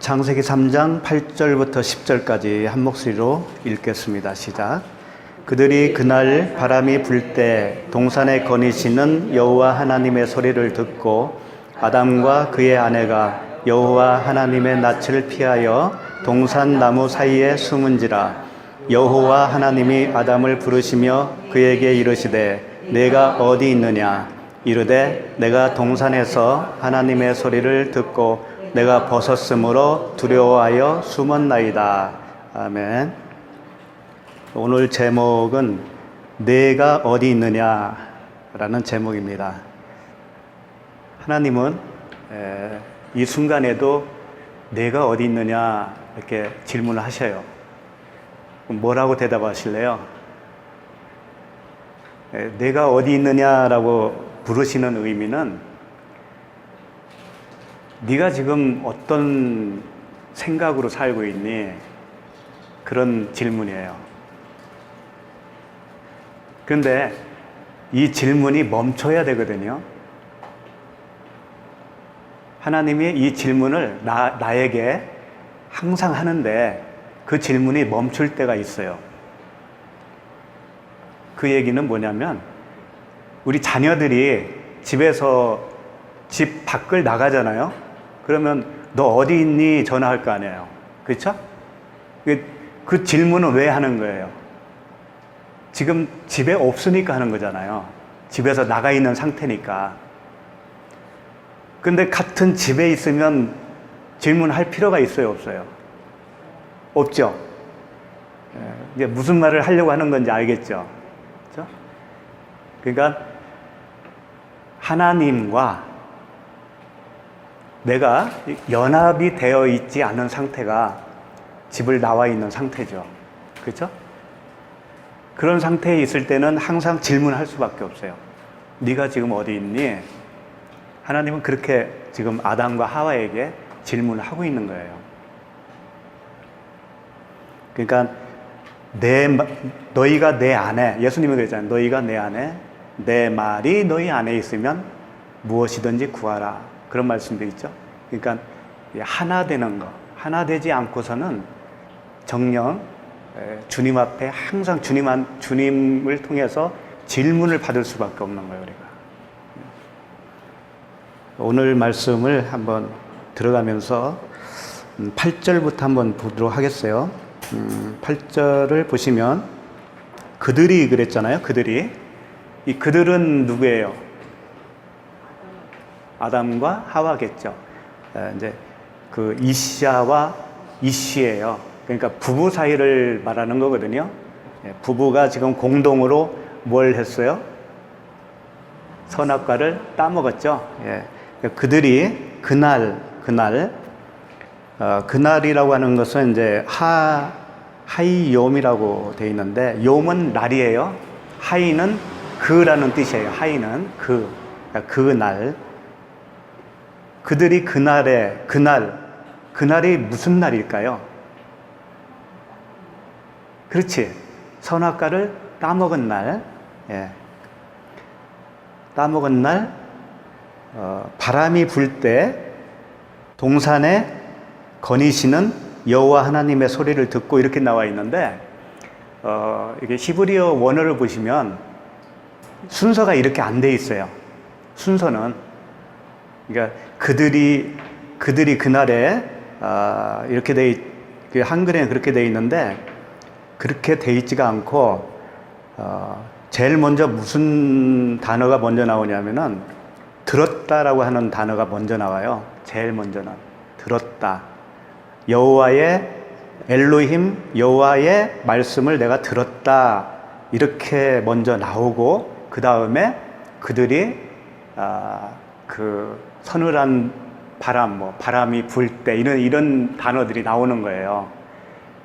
창세기 3장 8절부터 10절까지 한 목소리로 읽겠습니다. 시작. 그들이 그날 바람이 불 때 동산에 거니시는 여호와 하나님의 소리를 듣고 아담과 그의 아내가 여호와 하나님의 낯을 피하여 동산 나무 사이에 숨은지라. 여호와 하나님이 아담을 부르시며 그에게 이르시되 내가 어디 있느냐. 이르되 내가 동산에서 하나님의 소리를 듣고 내가 벗었으므로 두려워하여 숨었나이다. 아멘. 오늘 제목은 내가 어디 있느냐라는 제목입니다. 하나님은 이 순간에도 내가 어디 있느냐 이렇게 질문을 하셔요. 뭐라고 대답하실래요? 내가 어디 있느냐라고 부르시는 의미는 네가 지금 어떤 생각으로 살고 있니? 그런 질문이에요. 그런데 이 질문이 멈춰야 되거든요. 하나님이 이 질문을 나에게 항상 하는데 그 질문이 멈출 때가 있어요. 그 얘기는 뭐냐면 우리 자녀들이 집에서 집 밖을 나가잖아요. 그러면 너 어디 있니? 전화할 거 아니에요. 그렇죠? 그 질문은 왜 하는 거예요? 지금 집에 없으니까 하는 거잖아요. 집에서 나가 있는 상태니까. 근데 같은 집에 있으면 질문할 필요가 있어요, 없어요? 없죠? 이제 무슨 말을 하려고 하는 건지 알겠죠? 그렇죠? 그러니까 하나님과 내가 연합이 되어 있지 않은 상태가 집을 나와 있는 상태죠. 그렇죠? 그런 상태에 있을 때는 항상 질문할 수밖에 없어요. 네가 지금 어디 있니? 하나님은 그렇게 지금 아담과 하와에게 질문을 하고 있는 거예요. 그러니까 너희가 내 안에, 예수님이 그랬잖아요. 너희가 내 안에, 내 말이 너희 안에 있으면 무엇이든지 구하라. 그런 말씀도 있죠. 그러니까 하나 되는 거, 하나 되지 않고서는 정녕 주님 앞에 항상 주님을 통해서 질문을 받을 수밖에 없는 거예요, 우리가. 오늘 말씀을 한번 들어가면서 8절부터 한번 보도록 하겠어요. 8절을 보시면 그들이 그랬잖아요. 이 그들은 누구예요? 아담과 하와겠죠. 이제 그 이샤와 이시예요. 그러니까 부부 사이를 말하는 거거든요. 부부가 지금 공동으로 뭘 했어요? 선악과를 따먹었죠. 그들이 그날이라고 하는 것은 이제 하이욤이라고 되어 있는데, 욤은 날이에요. 하이는 그라는 뜻이에요. 하이는 그날. 그들이 그날이 무슨 날일까요? 그렇지. 선악과를 따먹은 날. 따먹은 날, 바람이 불 때 동산에 거니시는 여호와 하나님의 소리를 듣고 이렇게 나와 있는데, 이게 히브리어 원어를 보시면 순서가 이렇게 안 돼 있어요. 순서는. 그러니까 그들이 그날에 이렇게 한글에는 그렇게 돼 있는데, 그렇게 돼 있지가 않고 제일 먼저 무슨 단어가 먼저 나오냐면은 들었다라고 하는 단어가 먼저 나와요. 제일 먼저는 들었다. 여호와의 엘로힘, 여호와의 말씀을 내가 들었다. 이렇게 먼저 나오고, 그 다음에 그들이 그 서늘한 바람이 불 때 이런 단어들이 나오는 거예요.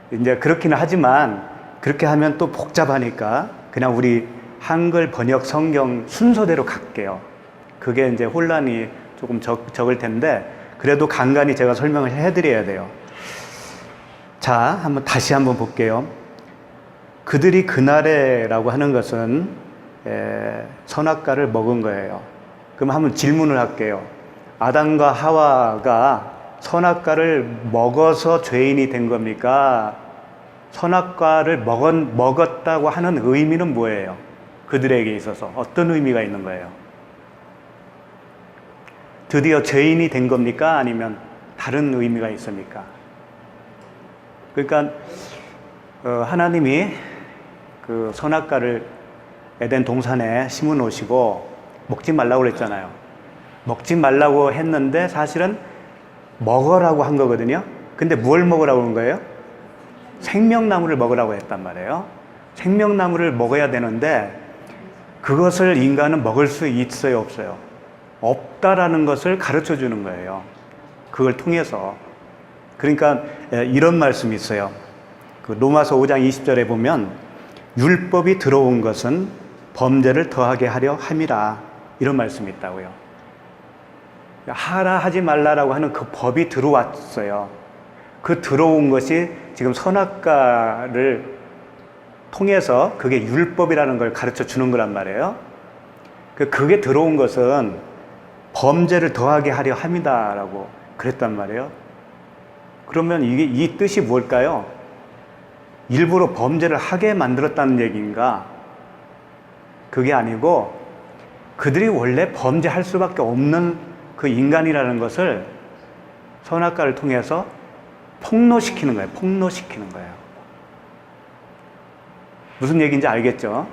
이제 그렇기는 하지만 그렇게 하면 또 복잡하니까 그냥 우리 한글 번역 성경 순서대로 갈게요. 그게 이제 혼란이 조금 적을 텐데, 그래도 간간히 제가 설명을 해드려야 돼요. 자, 다시 한번 볼게요. 그들이 그날에라고 하는 것은 선악과를 먹은 거예요. 그럼 한번 질문을 할게요. 아담과 하와가 선악과를 먹어서 죄인이 된 겁니까? 선악과를 먹었다고 하는 의미는 뭐예요? 그들에게 있어서 어떤 의미가 있는 거예요? 드디어 죄인이 된 겁니까? 아니면 다른 의미가 있습니까? 그러니까 하나님이 그 선악과를 에덴 동산에 심어 놓으시고 먹지 말라고 그랬잖아요. 먹지 말라고 했는데 사실은 먹으라고 한 거거든요. 근데 뭘 먹으라고 한 거예요? 생명나무를 먹으라고 했단 말이에요. 생명나무를 먹어야 되는데 그것을 인간은 먹을 수 있어요, 없어요? 없다라는 것을 가르쳐 주는 거예요. 그걸 통해서. 그러니까 이런 말씀이 있어요. 그 로마서 5장 20절에 보면 율법이 들어온 것은 범죄를 더하게 하려 함이라, 이런 말씀이 있다고요. 하라 하지 말라라고 하는 그 법이 들어왔어요. 그 들어온 것이 지금 선악과를 통해서 그게 율법이라는 걸 가르쳐 주는 거란 말이에요. 그게 들어온 것은 범죄를 더하게 하려 함이다라고 그랬단 말이에요. 그러면 이 뜻이 뭘까요? 일부러 범죄를 하게 만들었다는 얘기인가? 그게 아니고 그들이 원래 범죄할 수밖에 없는 그 인간이라는 것을 선악과를 통해서 폭로시키는 거예요. 폭로시키는 거예요. 무슨 얘기인지 알겠죠?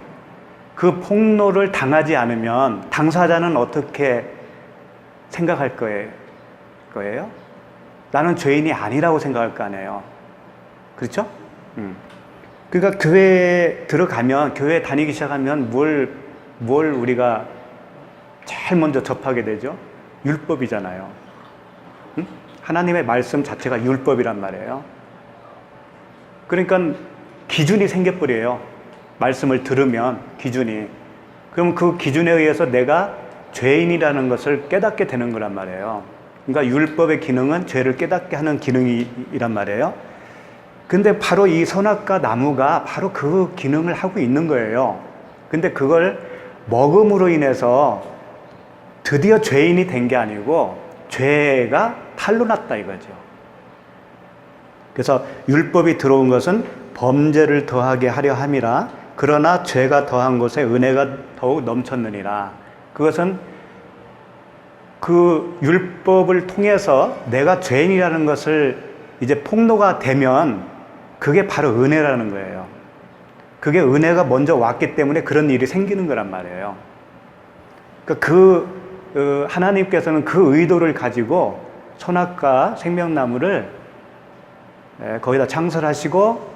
그 폭로를 당하지 않으면 당사자는 어떻게 생각할 거예요? 나는 죄인이 아니라고 생각할 거 아니에요. 그렇죠? 그러니까 교회에 들어가면, 교회 다니기 시작하면 뭘 우리가 제일 먼저 접하게 되죠? 율법이잖아요. 하나님의 말씀 자체가 율법이란 말이에요. 그러니까 기준이 생겨버려요. 말씀을 들으면 기준이. 그럼 그 기준에 의해서 내가 죄인이라는 것을 깨닫게 되는 거란 말이에요. 그러니까 율법의 기능은 죄를 깨닫게 하는 기능이란 말이에요. 근데 바로 이 선악과 나무가 바로 그 기능을 하고 있는 거예요. 근데 그걸 먹음으로 인해서 드디어 죄인이 된 게 아니고 죄가 탈로 났다 이거죠. 그래서 율법이 들어온 것은 범죄를 더하게 하려 함이라, 그러나 죄가 더한 곳에 은혜가 더욱 넘쳤느니라. 그것은 그 율법을 통해서 내가 죄인이라는 것을 이제 폭로가 되면 그게 바로 은혜라는 거예요. 그게 은혜가 먼저 왔기 때문에 그런 일이 생기는 거란 말이에요. 그러니까 하나님께서는 그 의도를 가지고 선악과 생명나무를 거기다 창설하시고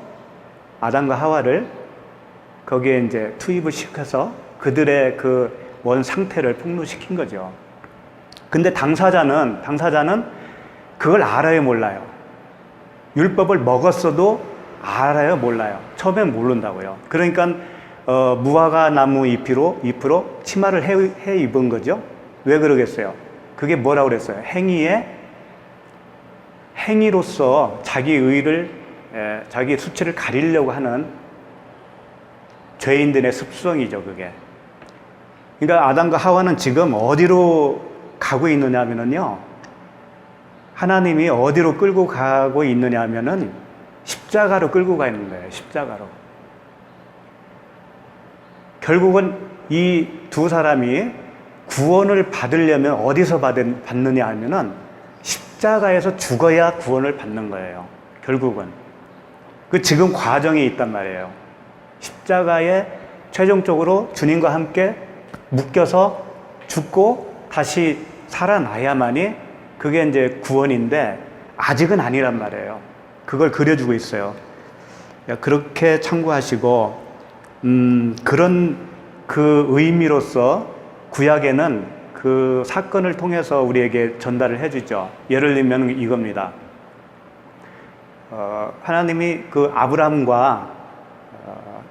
아담과 하와를 거기에 이제 투입을 시켜서 그들의 그 원 상태를 폭로시킨 거죠. 근데 당사자는 그걸 알아요, 몰라요? 율법을 먹었어도 알아요, 몰라요? 처음엔 모른다고요. 그러니까 무화과 나무 잎으로 치마를 해 입은 거죠. 왜 그러겠어요? 그게 뭐라고 그랬어요? 행위로서 자기 의를, 자기 수치를 가리려고 하는 죄인들의 습성이죠, 그게. 그러니까 아담과 하와는 지금 어디로 가고 있느냐 하면요, 하나님이 어디로 끌고 가고 있느냐 하면은 십자가로 끌고 가 있는 거예요. 십자가로. 결국은 이 두 사람이 구원을 받으려면 어디서 받느냐 하면은 십자가에서 죽어야 구원을 받는 거예요. 결국은. 지금 과정이 있단 말이에요. 십자가에 최종적으로 주님과 함께 묶여서 죽고 다시 살아나야만이 그게 이제 구원인데 아직은 아니란 말이에요. 그걸 그려주고 있어요. 그렇게 참고하시고, 그런 그 의미로서 구약에는 그 사건을 통해서 우리에게 전달을 해주죠. 예를 들면 이겁니다. 하나님이 그 아브라함과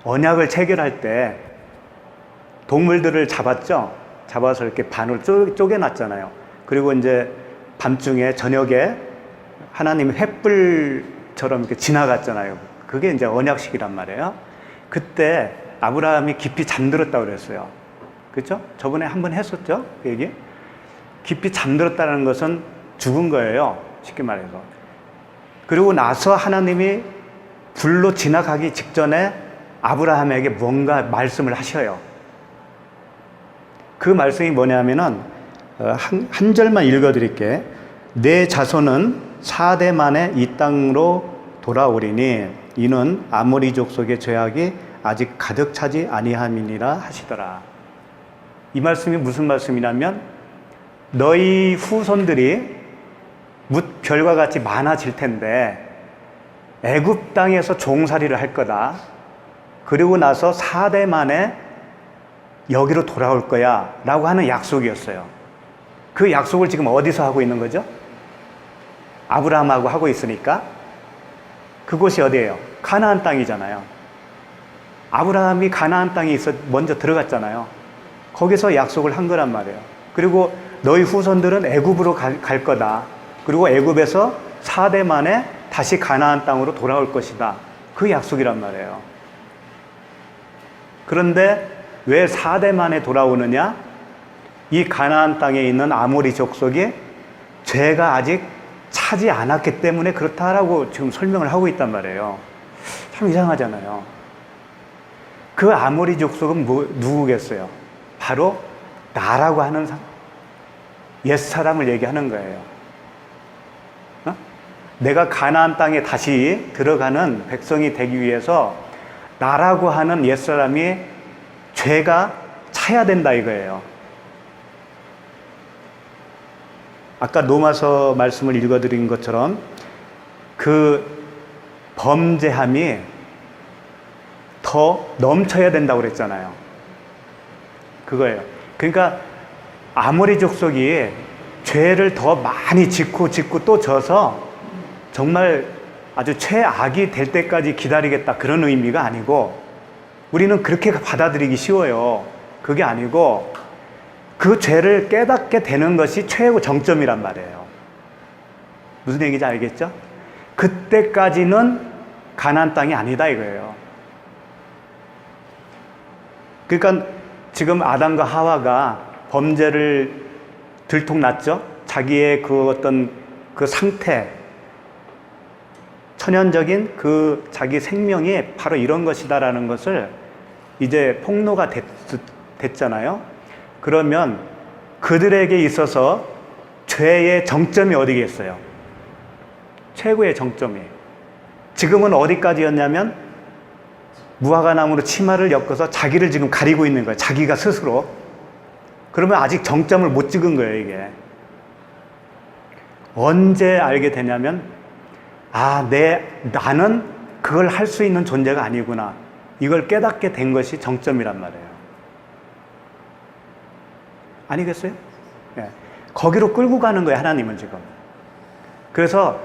언약을 체결할 때 동물들을 잡았죠. 잡아서 이렇게 반으로 쪼개놨잖아요. 그리고 이제 밤중에 저녁에 하나님이 횃불처럼 이렇게 지나갔잖아요. 그게 이제 언약식이란 말이에요. 그때 아브라함이 깊이 잠들었다고 그랬어요. 그렇죠? 저번에 한번 했었죠? 그 얘기. 깊이 잠들었다는 것은 죽은 거예요. 쉽게 말해서. 그리고 나서 하나님이 불로 지나가기 직전에 아브라함에게 뭔가 말씀을 하셔요. 그 말씀이 뭐냐면은 한 절만 읽어드릴게. 내 자손은 4대 만에 이 땅으로 돌아오리니 이는 아모리 족속의 죄악이 아직 가득 차지 아니함이니라 하시더라. 이 말씀이 무슨 말씀이냐면 너희 후손들이 뭇 별과 같이 많아질 텐데 애굽 땅에서 종살이를 할 거다. 그리고 나서 4대 만에 여기로 돌아올 거야 라고 하는 약속이었어요. 그 약속을 지금 어디서 하고 있는 거죠? 아브라함하고 하고 있으니까 그곳이 어디예요? 가나안 땅이잖아요. 아브라함이 가나안 땅에 먼저 들어갔잖아요. 거기서 약속을 한 거란 말이에요. 그리고 너희 후손들은 애굽으로 갈 거다. 그리고 애굽에서 4대 만에 다시 가나안 땅으로 돌아올 것이다. 그 약속이란 말이에요. 그런데 왜 4대 만에 돌아오느냐? 이 가나안 땅에 있는 아모리 족속이 죄가 아직 차지 않았기 때문에 그렇다라고 지금 설명을 하고 있단 말이에요. 참 이상하잖아요. 그 아모리 족속은 누구겠어요? 바로 나라고 하는 옛사람을 얘기하는 거예요. 내가 가나안 땅에 다시 들어가는 백성이 되기 위해서 나라고 하는 옛사람이 죄가 차야 된다 이거예요. 아까 로마서 말씀을 읽어드린 것처럼 그 범죄함이 더 넘쳐야 된다고 그랬잖아요. 그거예요. 그러니까 아모리 족속이 죄를 더 많이 짓고 또 져서 정말 아주 최악이 될 때까지 기다리겠다 그런 의미가 아니고 우리는 그렇게 받아들이기 쉬워요. 그게 아니고 그 죄를 깨닫게 되는 것이 최고 정점이란 말이에요. 무슨 얘기인지 알겠죠? 그때까지는 가나안 땅이 아니다 이거예요. 그러니까 지금 아담과 하와가 범죄를 들통났죠? 자기의 그 어떤 그 상태, 천연적인 그 자기 생명이 바로 이런 것이다라는 것을 이제 폭로가 됐잖아요. 그러면 그들에게 있어서 죄의 정점이 어디겠어요? 최고의 정점이. 지금은 어디까지였냐면 무화과나무로 치마를 엮어서 자기를 지금 가리고 있는 거예요. 자기가 스스로. 그러면 아직 정점을 못 찍은 거예요, 이게. 언제 알게 되냐면 나는 그걸 할 수 있는 존재가 아니구나. 이걸 깨닫게 된 것이 정점이란 말이에요. 아니겠어요? 예. 거기로 끌고 가는 거예요, 하나님은 지금. 그래서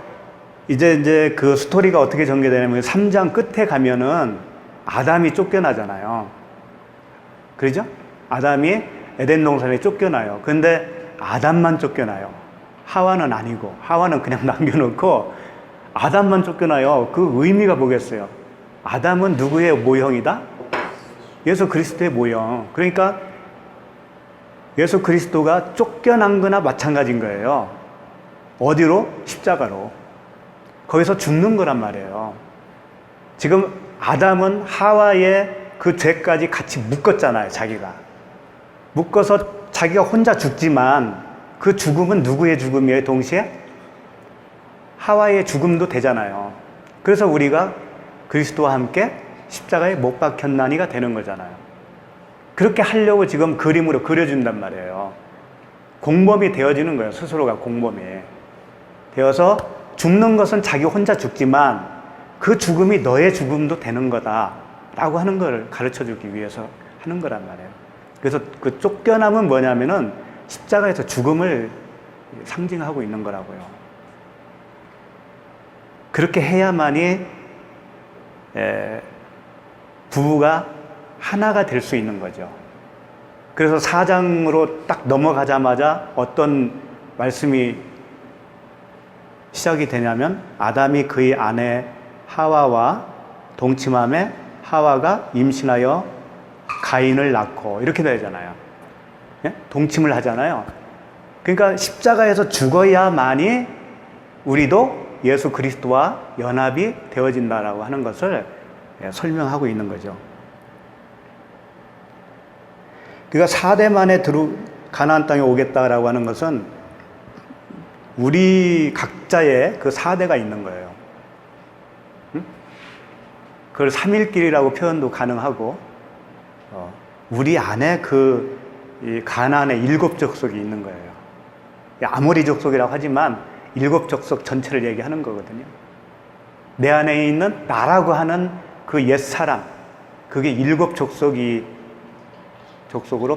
이제 그 스토리가 어떻게 전개되냐면 3장 끝에 가면은 아담이 쫓겨나잖아요. 그러죠? 아담이 에덴 동산에 쫓겨나요. 근데 아담만 쫓겨나요. 하와는 아니고, 하와는 그냥 남겨놓고 아담만 쫓겨나요. 그 의미가 뭐겠어요? 아담은 누구의 모형이다? 예수 그리스도의 모형. 그러니까 예수 그리스도가 쫓겨난 거나 마찬가지인 거예요. 어디로? 십자가로. 거기서 죽는 거란 말이에요. 지금 아담은 하와의 그 죄까지 같이 묶었잖아요, 자기가. 묶어서 자기가 혼자 죽지만 그 죽음은 누구의 죽음이에요, 동시에? 하와의 죽음도 되잖아요. 그래서 우리가 그리스도와 함께 십자가에 못 박혔나니가 되는 거잖아요. 그렇게 하려고 지금 그림으로 그려준단 말이에요. 공범이 되어지는 거예요. 스스로가 공범이 되어서 죽는 것은 자기 혼자 죽지만 그 죽음이 너의 죽음도 되는 거다 라고 하는 걸 가르쳐주기 위해서 하는 거란 말이에요. 그래서 그 쫓겨남은 뭐냐면은 십자가에서 죽음을 상징하고 있는 거라고요. 그렇게 해야만이 부부가 하나가 될 수 있는 거죠. 그래서 4장으로 딱 넘어가자마자 어떤 말씀이 시작이 되냐면 아담이 그의 아내 하와와 동침함에 하와가 임신하여 가인을 낳고 이렇게 되잖아요. 예? 동침을 하잖아요. 그러니까 십자가에서 죽어야만이 우리도 예수 그리스도와 연합이 되어진다라고 하는 것을 설명하고 있는 거죠. 그러니까 4대 만에 가나안 땅에 오겠다라고 하는 것은 우리 각자의 그 4대가 있는 거예요. 그걸 3일길이라고 표현도 가능하고, 우리 안에 이 가나안의 7족속이 있는 거예요. 아모리 족속이라고 하지만 7족속 전체를 얘기하는 거거든요. 내 안에 있는 나라고 하는 그 옛사람, 그게 7족속으로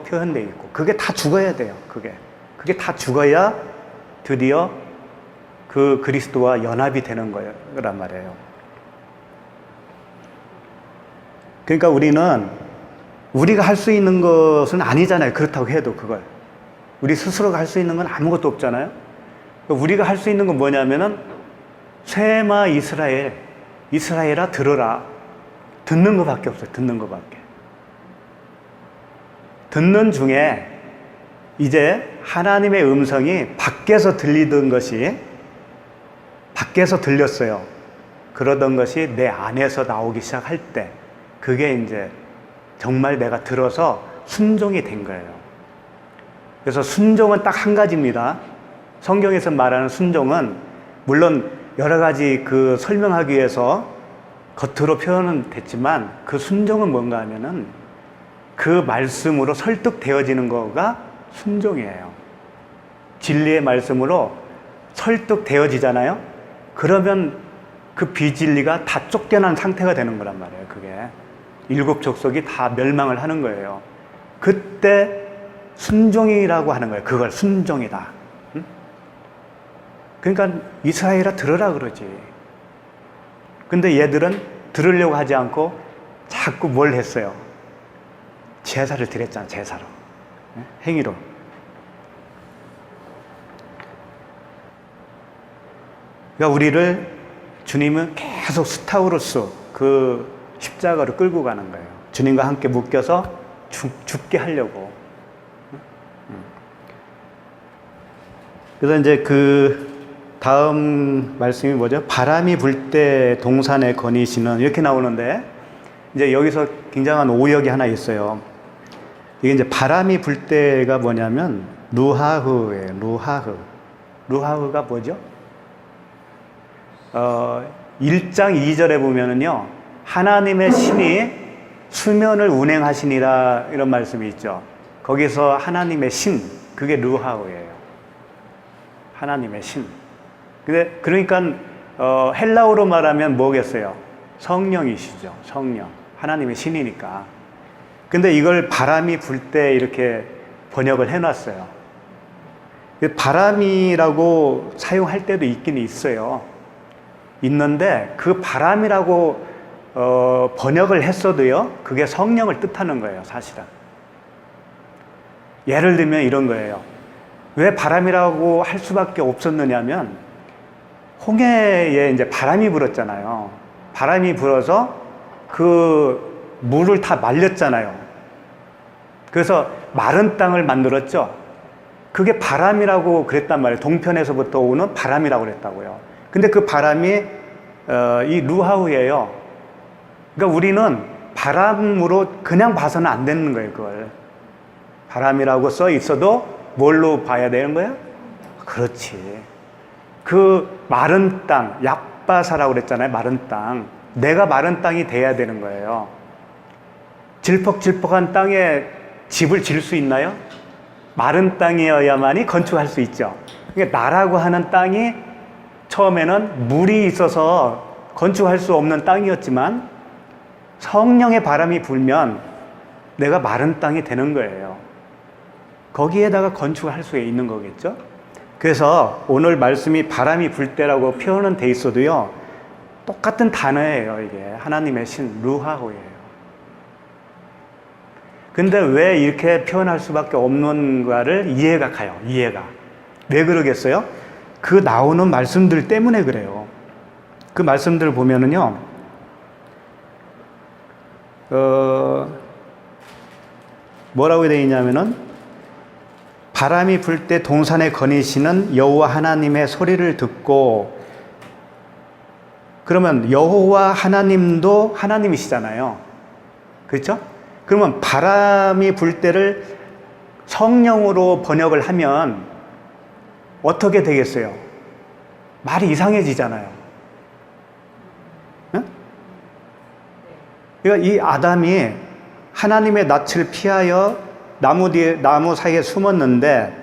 표현되어 있고, 그게 다 죽어야 돼요. 그게 다 죽어야 드디어 그 그리스도와 연합이 되는 거란 말이에요. 그러니까 우리가 할 수 있는 것은 아니잖아요. 그렇다고 해도 그걸. 우리 스스로가 할 수 있는 건 아무것도 없잖아요. 우리가 할 수 있는 건 뭐냐면은, 쇠마 이스라엘아 들어라. 듣는 것밖에 없어요. 듣는 것밖에. 듣는 중에 이제 하나님의 음성이 밖에서 들리던 것이 밖에서 들렸어요. 그러던 것이 내 안에서 나오기 시작할 때, 그게 이제 정말 내가 들어서 순종이 된 거예요. 그래서 순종은 딱 한 가지입니다. 성경에서 말하는 순종은 물론 여러 가지 설명하기 위해서 겉으로 표현은 됐지만, 그 순종은 뭔가 하면은 그 말씀으로 설득되어지는 거가 순종이에요. 진리의 말씀으로 설득되어지잖아요. 그러면 그 비진리가 다 쫓겨난 상태가 되는 거란 말이에요. 그게 7족속이 다 멸망을 하는 거예요. 그때 순종이라고 하는 거예요. 그걸 순종이다. 응? 그러니까 이스라엘아 들으라 그러지. 근데 얘들은 들으려고 하지 않고 자꾸 뭘 했어요? 제사를 드렸잖아. 제사로. 행위로. 그러니까 우리를 주님은 계속 스타우로스 그 십자가로 끌고 가는 거예요. 주님과 함께 묶여서 죽게 하려고. 그래서 이제 다음 말씀이 뭐죠? 바람이 불 때 동산에 거니시는, 이렇게 나오는데, 이제 여기서 굉장한 오역이 하나 있어요. 이게 이제 바람이 불 때가 뭐냐면 루하흐예요. 루하흐가 뭐죠? 1장 2절에 보면은요, 하나님의 신이 수면을 운행하시니라, 이런 말씀이 있죠. 거기서 하나님의 신, 그게 루하흐예요. 하나님의 신. 그러니까 헬라어로 말하면 뭐겠어요? 성령이시죠. 성령. 하나님의 신이니까. 근데 이걸 바람이 불 때 이렇게 번역을 해놨어요. 바람이라고 사용할 때도 있긴 있어요. 있는데 그 바람이라고 번역을 했어도요, 그게 성령을 뜻하는 거예요, 사실은. 예를 들면 이런 거예요. 왜 바람이라고 할 수밖에 없었느냐면, 홍해에 이제 바람이 불었잖아요. 바람이 불어서 그 물을 다 말렸잖아요. 그래서 마른 땅을 만들었죠. 그게 바람이라고 그랬단 말이에요. 동편에서부터 오는 바람이라고 그랬다고요. 근데 그 바람이 이 루하우예요. 그러니까 우리는 바람으로 그냥 봐서는 안 되는 거예요, 그걸. 바람이라고 써 있어도 뭘로 봐야 되는 거야? 그렇지. 그 마른 땅, 얍바사라고 그랬잖아요, 마른 땅. 내가 마른 땅이 돼야 되는 거예요. 질퍽질퍽한 땅에 집을 지을 수 있나요? 마른 땅이어야만이 건축할 수 있죠. 그러니까 나라고 하는 땅이 처음에는 물이 있어서 건축할 수 없는 땅이었지만, 성령의 바람이 불면 내가 마른 땅이 되는 거예요. 거기에다가 건축을 할 수 있는 거겠죠. 그래서 오늘 말씀이 바람이 불 때라고 표현은 돼 있어도요, 똑같은 단어예요. 이게 하나님의 신 루하호예요. 근데 왜 이렇게 표현할 수밖에 없는가를 이해가 가요. 이해가. 왜 그러겠어요? 그 나오는 말씀들 때문에 그래요. 그 말씀들을 보면은요, 뭐라고 되어 있냐면은, 바람이 불 때 동산에 거니시는 여호와 하나님의 소리를 듣고 그러면 여호와 하나님도 하나님이시잖아요. 그렇죠? 그러면 바람이 불 때를 성령으로 번역을 하면 어떻게 되겠어요? 말이 이상해지잖아요. 응? 그러니까 이 아담이 하나님의 낯을 피하여 나무 사이에 숨었는데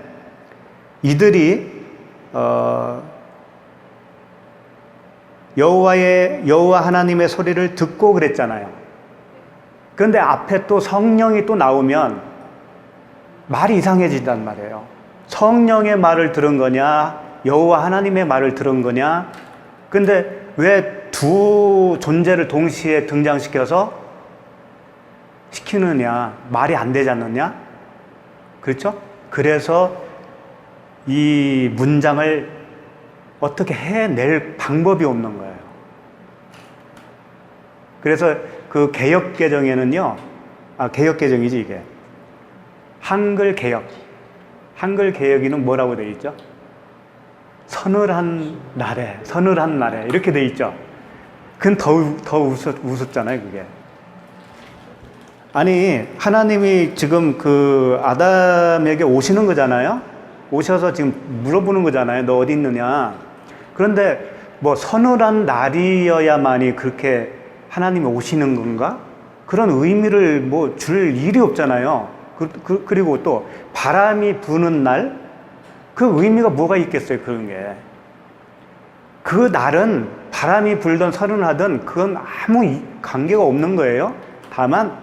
이들이 여호와 하나님의 소리를 듣고 그랬잖아요. 그런데 앞에 또 성령이 또 나오면 말이 이상해진단 말이에요. 성령의 말을 들은 거냐, 여호와 하나님의 말을 들은 거냐. 근데 왜 두 존재를 동시에 시키느냐, 말이 안 되지 않느냐? 그렇죠? 그래서 이 문장을 어떻게 해낼 방법이 없는 거예요. 그래서 그 개역개정에는요, 개역개정이지 이게. 한글개역에는 뭐라고 되어 있죠? 서늘한 날에 이렇게 되어 있죠. 그건 더 우습잖아요, 그게. 아니, 하나님이 지금 그 아담에게 오시는 거잖아요? 오셔서 지금 물어보는 거잖아요. 너 어디 있느냐? 그런데 뭐 서늘한 날이어야만이 그렇게 하나님이 오시는 건가? 그런 의미를 뭐 줄 일이 없잖아요. 그리고 또 바람이 부는 날? 그 의미가 뭐가 있겠어요, 그런 게. 그 날은 바람이 불든 서른하든 그건 아무 관계가 없는 거예요. 다만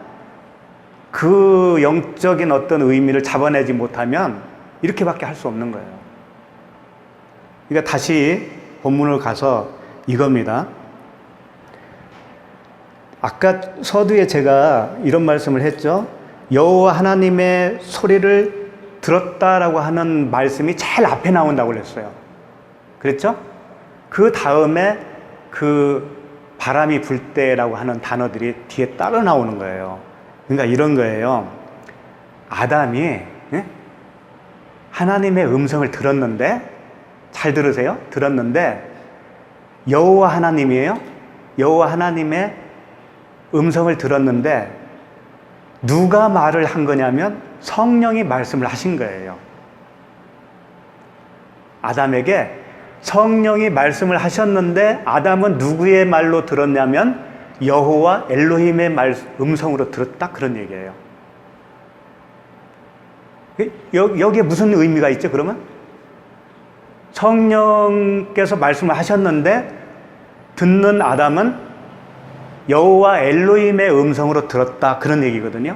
그 영적인 어떤 의미를 잡아내지 못하면 이렇게밖에 할 수 없는 거예요. 그러니까 다시 본문을 가서 이겁니다. 아까 서두에 제가 이런 말씀을 했죠. 여호와 하나님의 소리를 들었다라고 하는 말씀이 제일 앞에 나온다고 그랬어요. 그랬죠? 그 다음에 그 바람이 불 때라고 하는 단어들이 뒤에 따라 나오는 거예요. 그러니까 이런 거예요. 아담이 하나님의 음성을 들었는데, 잘 들으세요? 들었는데 여호와 하나님이에요. 여호와 하나님의 음성을 들었는데 누가 말을 한 거냐면 성령이 말씀을 하신 거예요. 아담에게 성령이 말씀을 하셨는데 아담은 누구의 말로 들었냐면 여호와 엘로힘의 음성으로 들었다, 그런 얘기예요. 여기에 무슨 의미가 있죠, 그러면? 성령께서 말씀을 하셨는데 듣는 아담은 여호와 엘로힘의 음성으로 들었다, 그런 얘기거든요.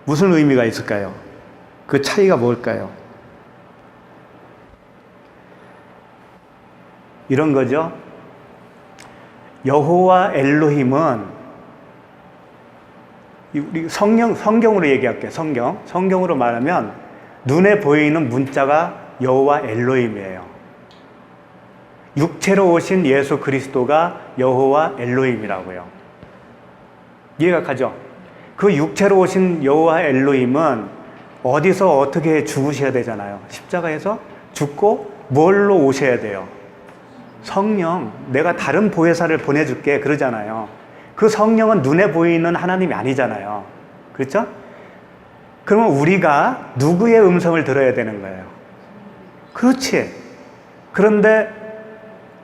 무슨 의미가 있을까요? 그 차이가 뭘까요? 이런 거죠. 여호와 엘로힘은 우리 성경으로 얘기할게요. 성경으로 말하면 눈에 보이는 문자가 여호와 엘로힘이에요. 육체로 오신 예수 그리스도가 여호와 엘로힘이라고요. 이해가 가죠? 그 육체로 오신 여호와 엘로힘은 어디서 어떻게 죽으셔야 되잖아요. 십자가에서 죽고 뭘로 오셔야 돼요? 성령, 내가 다른 보혜사를 보내줄게 그러잖아요. 그 성령은 눈에 보이는 하나님이 아니잖아요. 그렇죠? 그러면 우리가 누구의 음성을 들어야 되는 거예요? 그렇지. 그런데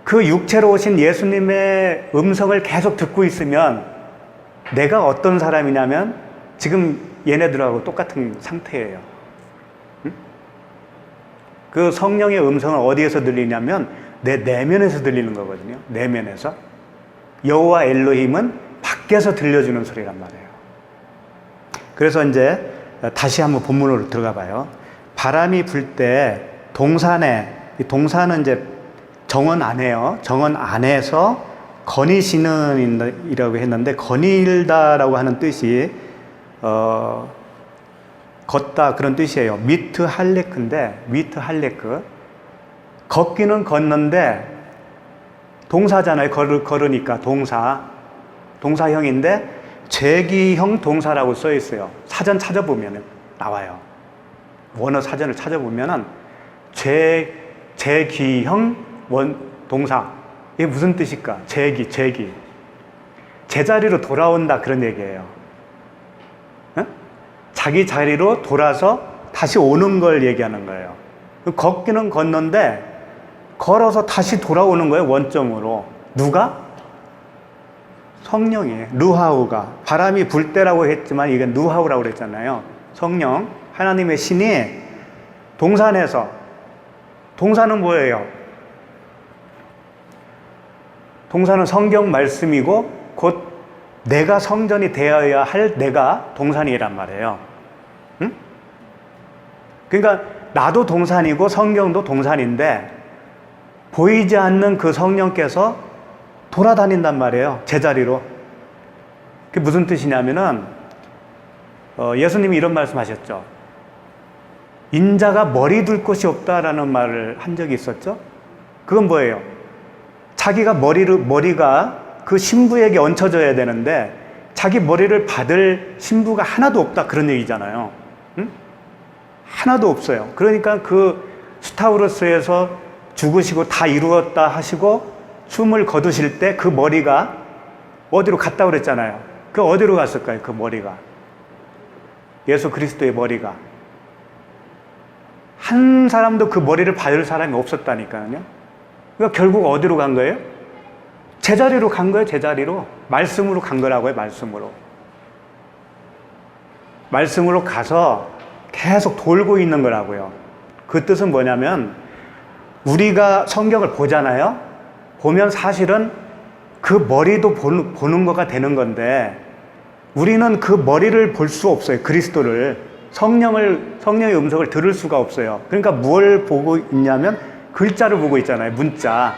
그 육체로 오신 예수님의 음성을 계속 듣고 있으면 내가 어떤 사람이냐면 지금 얘네들하고 똑같은 상태예요. 응? 그 성령의 음성은 어디에서 들리냐면 내 내면에서 들리는 거거든요. 내면에서. 여호와 엘로힘은 밖에서 들려주는 소리란 말이에요. 그래서 이제 다시 한번 본문으로 들어가 봐요. 바람이 불 때 동산에, 동산은 이제 정원 안에요. 정원 안에서 거니시는 이라고 했는데 거닐다라고 하는 뜻이 걷다 그런 뜻이에요. 미트 할레크인데 미트 할레크 걷기는 걷는데 동사잖아요. 걸으니까 동사형인데 제기형 동사라고 써 있어요. 사전 찾아보면 나와요. 원어 사전을 찾아보면은 제기형 동사. 이게 무슨 뜻일까? 제기. 제자리로 돌아온다 그런 얘기예요. 응? 자기 자리로 돌아서 다시 오는 걸 얘기하는 거예요. 걷기는 걷는데 걸어서 다시 돌아오는 거예요, 원점으로. 누가? 성령이, 루하우가. 바람이 불 때라고 했지만 이게 루하우라고 그랬잖아요. 성령, 하나님의 신이 동산에서, 동산은 뭐예요? 동산은 성경 말씀이고 곧 내가 성전이 되어야 할 내가 동산이란 말이에요. 응? 그러니까 나도 동산이고 성경도 동산인데 보이지 않는 그 성령께서 돌아다닌단 말이에요. 제자리로. 그게 무슨 뜻이냐면은 예수님이 이런 말씀하셨죠. 인자가 머리 둘 곳이 없다라는 말을 한 적이 있었죠. 그건 뭐예요? 자기가 머리가 그 신부에게 얹혀져야 되는데 자기 머리를 받을 신부가 하나도 없다 그런 얘기잖아요. 응? 하나도 없어요. 그러니까 그 스타우로스에서 죽으시고 다 이루었다 하시고 숨을 거두실 때 그 머리가 어디로 갔다 그랬잖아요. 그 어디로 갔을까요? 그 머리가. 예수 그리스도의 머리가. 한 사람도 그 머리를 받을 사람이 없었다니까요. 그러니까 결국 어디로 간 거예요? 제자리로 간 거예요, 제자리로. 말씀으로 간 거라고요, 말씀으로. 말씀으로 가서 계속 돌고 있는 거라고요. 그 뜻은 뭐냐면 우리가 성경을 보잖아요. 보면 사실은 그 머리도 보는 거가 되는 건데 우리는 그 머리를 볼 수 없어요. 그리스도를. 성령의 음성을 들을 수가 없어요. 그러니까 뭘 보고 있냐면 글자를 보고 있잖아요. 문자.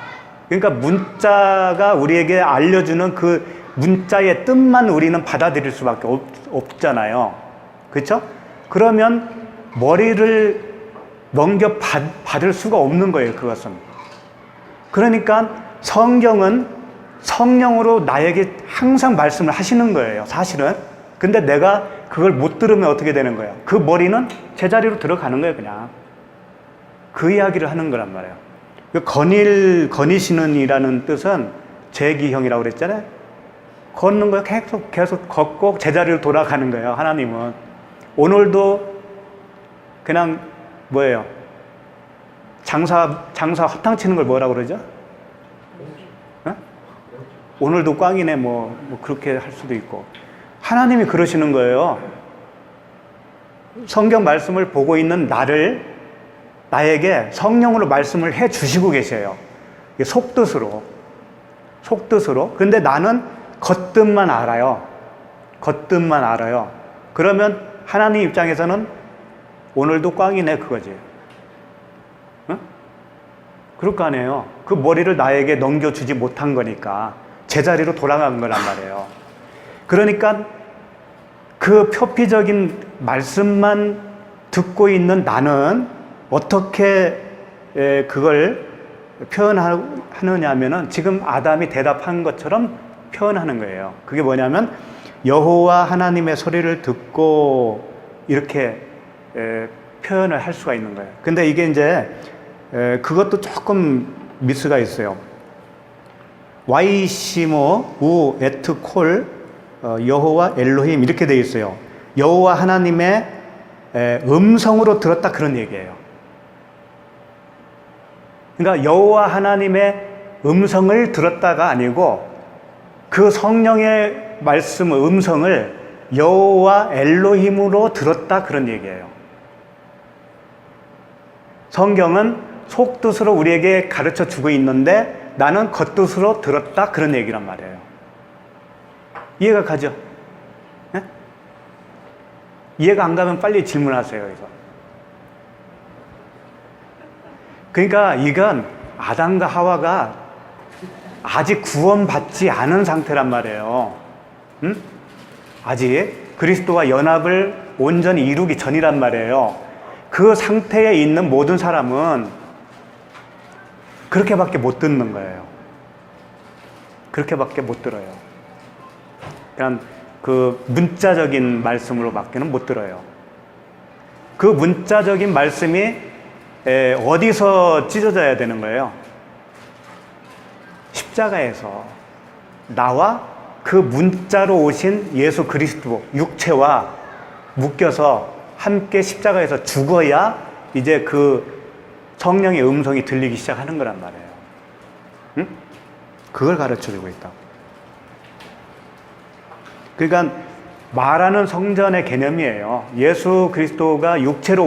그러니까 문자가 우리에게 알려주는 그 문자의 뜻만 우리는 받아들일 수밖에 없잖아요. 그렇죠? 그러면 머리를 넘겨받을 수가 없는 거예요. 그것은. 그러니까 성경은 성령으로 나에게 항상 말씀을 하시는 거예요. 사실은. 근데 내가 그걸 못 들으면 어떻게 되는 거예요? 그 머리는 제자리로 들어가는 거예요. 그냥. 그 이야기를 하는 거란 말이에요. 거니시는 이라는 뜻은 제기형이라고 그랬잖아요. 걷는 거예요. 계속 걷고 제자리로 돌아가는 거예요. 하나님은. 오늘도 그냥 뭐예요? 장사 허탕 치는 걸 뭐라고 그러죠? 어? 오늘도 꽝이네 뭐 그렇게 할 수도 있고. 하나님이 그러시는 거예요. 성경 말씀을 보고 있는 나에게 성령으로 말씀을 해 주시고 계셔요. 속뜻으로. 근데 나는 겉뜻만 알아요. 그러면 하나님 입장에서는 오늘도 꽝이네 그거지. 응? 그럴 거 아니에요. 그 머리를 나에게 넘겨주지 못한 거니까 제자리로 돌아간 거란 말이에요. 그러니까 그 표피적인 말씀만 듣고 있는 나는 어떻게 그걸 표현하느냐 하면은 지금 아담이 대답한 것처럼 표현하는 거예요. 그게 뭐냐면 여호와 하나님의 소리를 듣고 이렇게 표현을 할 수가 있는 거예요. 근데 이게 이제 그것도 조금 미스가 있어요. 와이시모 우 에트 콜 여호와 엘로힘 이렇게 되어 있어요. 여호와 하나님의 음성으로 들었다 그런 얘기예요. 그러니까 여호와 하나님의 음성을 들었다가 아니고 그 성령의 음성을 여호와 엘로힘으로 들었다 그런 얘기예요. 성경은 속뜻으로 우리에게 가르쳐 주고 있는데 나는 겉뜻으로 들었다 그런 얘기란 말이에요. 이해가 가죠? 네? 이해가 안 가면 빨리 질문하세요. 여기서. 그러니까 이건 아담과 하와가 아직 구원받지 않은 상태란 말이에요. 응? 아직 그리스도와 연합을 온전히 이루기 전이란 말이에요. 그 상태에 있는 모든 사람은 그렇게밖에 못 듣는 거예요. 그렇게밖에 못 들어요. 그냥 그 문자적인 말씀으로밖에는 못 들어요. 그 문자적인 말씀이 어디서 찢어져야 되는 거예요? 십자가에서 나와 그 문자로 오신 예수 그리스도 육체와 묶여서 함께 십자가에서 죽어야 이제 그 성령의 음성이 들리기 시작하는 거란 말이에요. 응? 그걸 가르쳐주고 있다. 그러니까 말하는 성전의 개념이에요. 예수 그리스도가 육체로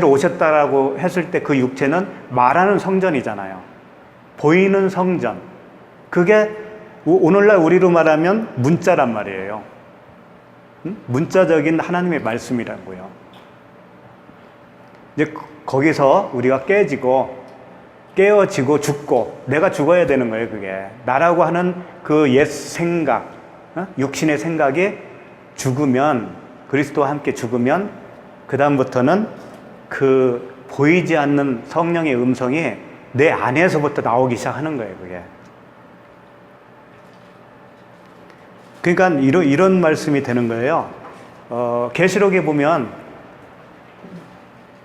오셨다라고 했을 때 그 육체는 말하는 성전이잖아요. 보이는 성전. 그게 오늘날 우리로 말하면 문자란 말이에요. 문자적인 하나님의 말씀이라고요. 이제 거기서 우리가 깨어지고 죽고 내가 죽어야 되는 거예요. 그게 나라고 하는 그 옛 생각, 육신의 생각이 죽으면, 그리스도와 함께 죽으면 그 다음부터는 그 보이지 않는 성령의 음성이 내 안에서부터 나오기 시작하는 거예요. 그게. 그러니까 이런 말씀이 되는 거예요. 계시록에 보면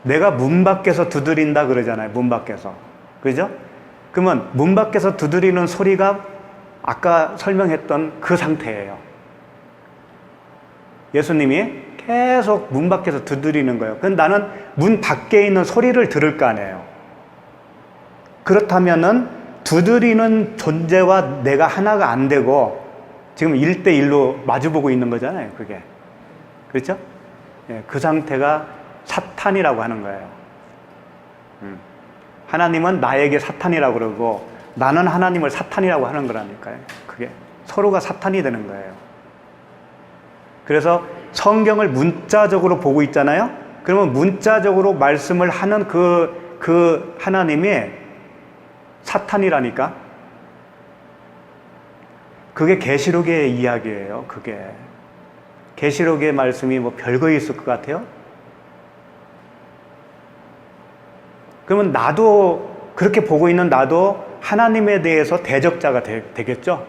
내가 문 밖에서 두드린다 그러잖아요. 문 밖에서. 그죠? 그러면 문 밖에서 두드리는 소리가 아까 설명했던 그 상태예요. 예수님이 계속 문 밖에서 두드리는 거예요. 그럼 나는 문 밖에 있는 소리를 들을 거 아니에요. 그렇다면은 두드리는 존재와 내가 하나가 안 되고 지금 1대1로 마주보고 있는 거잖아요. 그게. 그렇죠? 예, 그 상태가 사탄이라고 하는 거예요. 하나님은 나에게 사탄이라고 그러고 나는 하나님을 사탄이라고 하는 거라니까요. 그게 서로가 사탄이 되는 거예요. 그래서 성경을 문자적으로 보고 있잖아요. 그러면 문자적으로 말씀을 하는 그 하나님이 사탄이라니까. 그게 계시록의 이야기예요. 그게 계시록의 말씀이 뭐 별거 있을 것 같아요? 그러면 나도 그렇게 보고 있는 나도 하나님에 대해서 대적자가 되겠죠?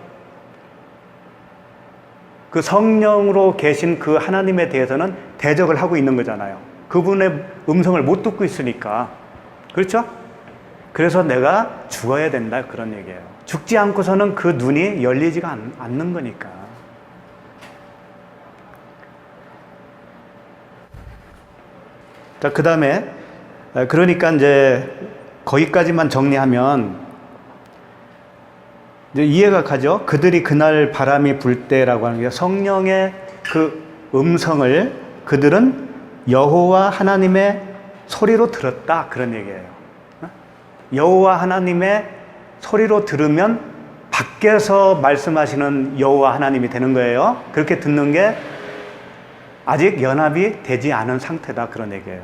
그 성령으로 계신 그 하나님에 대해서는 대적을 하고 있는 거잖아요. 그분의 음성을 못 듣고 있으니까. 그렇죠? 그래서 내가 죽어야 된다. 그런 얘기예요. 죽지 않고서는 그 눈이 열리지가 않는 거니까. 자, 그 다음에, 그러니까 이제 거기까지만 정리하면 이제 이해가 가죠? 그들이 그날 바람이 불 때라고 하는 게 성령의 그 음성을 그들은 여호와 하나님의 소리로 들었다. 그런 얘기예요. 여호와 하나님의 소리로 들으면 밖에서 말씀하시는 여호와 하나님이 되는 거예요. 그렇게 듣는 게 아직 연합이 되지 않은 상태다. 그런 얘기예요.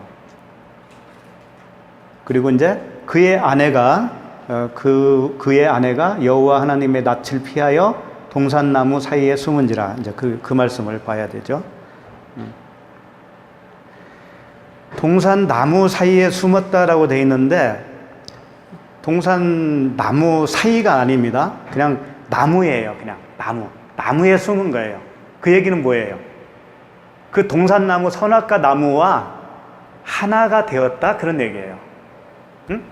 그리고 이제 그의 아내가 여호와 하나님의 낯을 피하여 동산나무 사이에 숨은지라. 이제 그 말씀을 봐야 되죠. 동산나무 사이에 숨었다라고 되어 있는데 동산나무 사이가 아닙니다. 그냥 나무예요. 그냥 나무에 숨은 거예요. 그 얘기는 뭐예요? 그 동산나무 선악과 나무와 하나가 되었다. 그런 얘기예요. 응?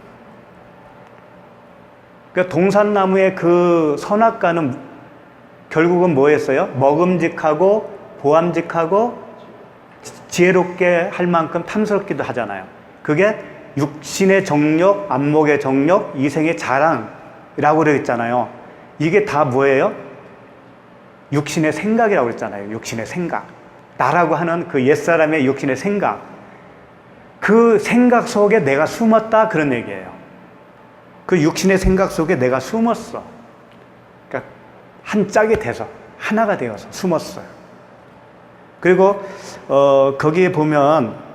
그러니까 동산나무의 그 선악과는 결국은 뭐였어요? 먹음직하고 보암직하고 지혜롭게 할 만큼 탐스럽기도 하잖아요. 그게 육신의 정욕, 안목의 정욕, 이생의 자랑이라고 그랬잖아요. 이게 다 뭐예요? 육신의 생각이라고 그랬잖아요. 육신의 생각. 나라고 하는 그 옛사람의 육신의 생각. 그 생각 속에 내가 숨었다. 그런 얘기예요. 그 육신의 생각 속에 내가 숨었어. 그러니까 한 짝이 돼서 하나가 되어서 숨었어요. 그리고 거기에 보면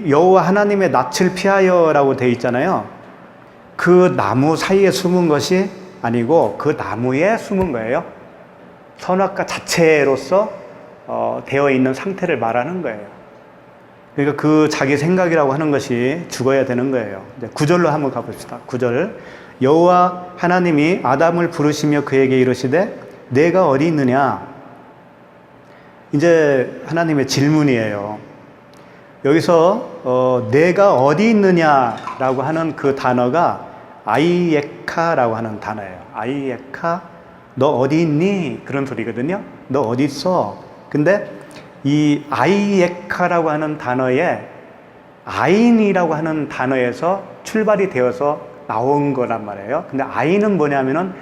여호와 하나님의 낯을 피하여라고 되어 있잖아요. 그 나무 사이에 숨은 것이 아니고 그 나무에 숨은 거예요. 선악과 자체로서 되어 있는 상태를 말하는 거예요. 그러니까 그 자기 생각이라고 하는 것이 죽어야 되는 거예요. 이제 9절로 한번 가봅시다. 9절. 여호와 하나님이 아담을 부르시며 그에게 이르시되 내가 어디 있느냐? 이제 하나님의 질문이에요. 여기서 내가 어디 있느냐라고 하는 그 단어가 아이에카라고 하는 단어예요. 아이에카, 너 어디 있니? 그런 소리거든요. 너 어디 있어? 근데 이 아이에카라고 하는 단어에 아인이라고 하는 단어에서 출발이 되어서 나온 거란 말이에요. 근데 아인은 뭐냐면은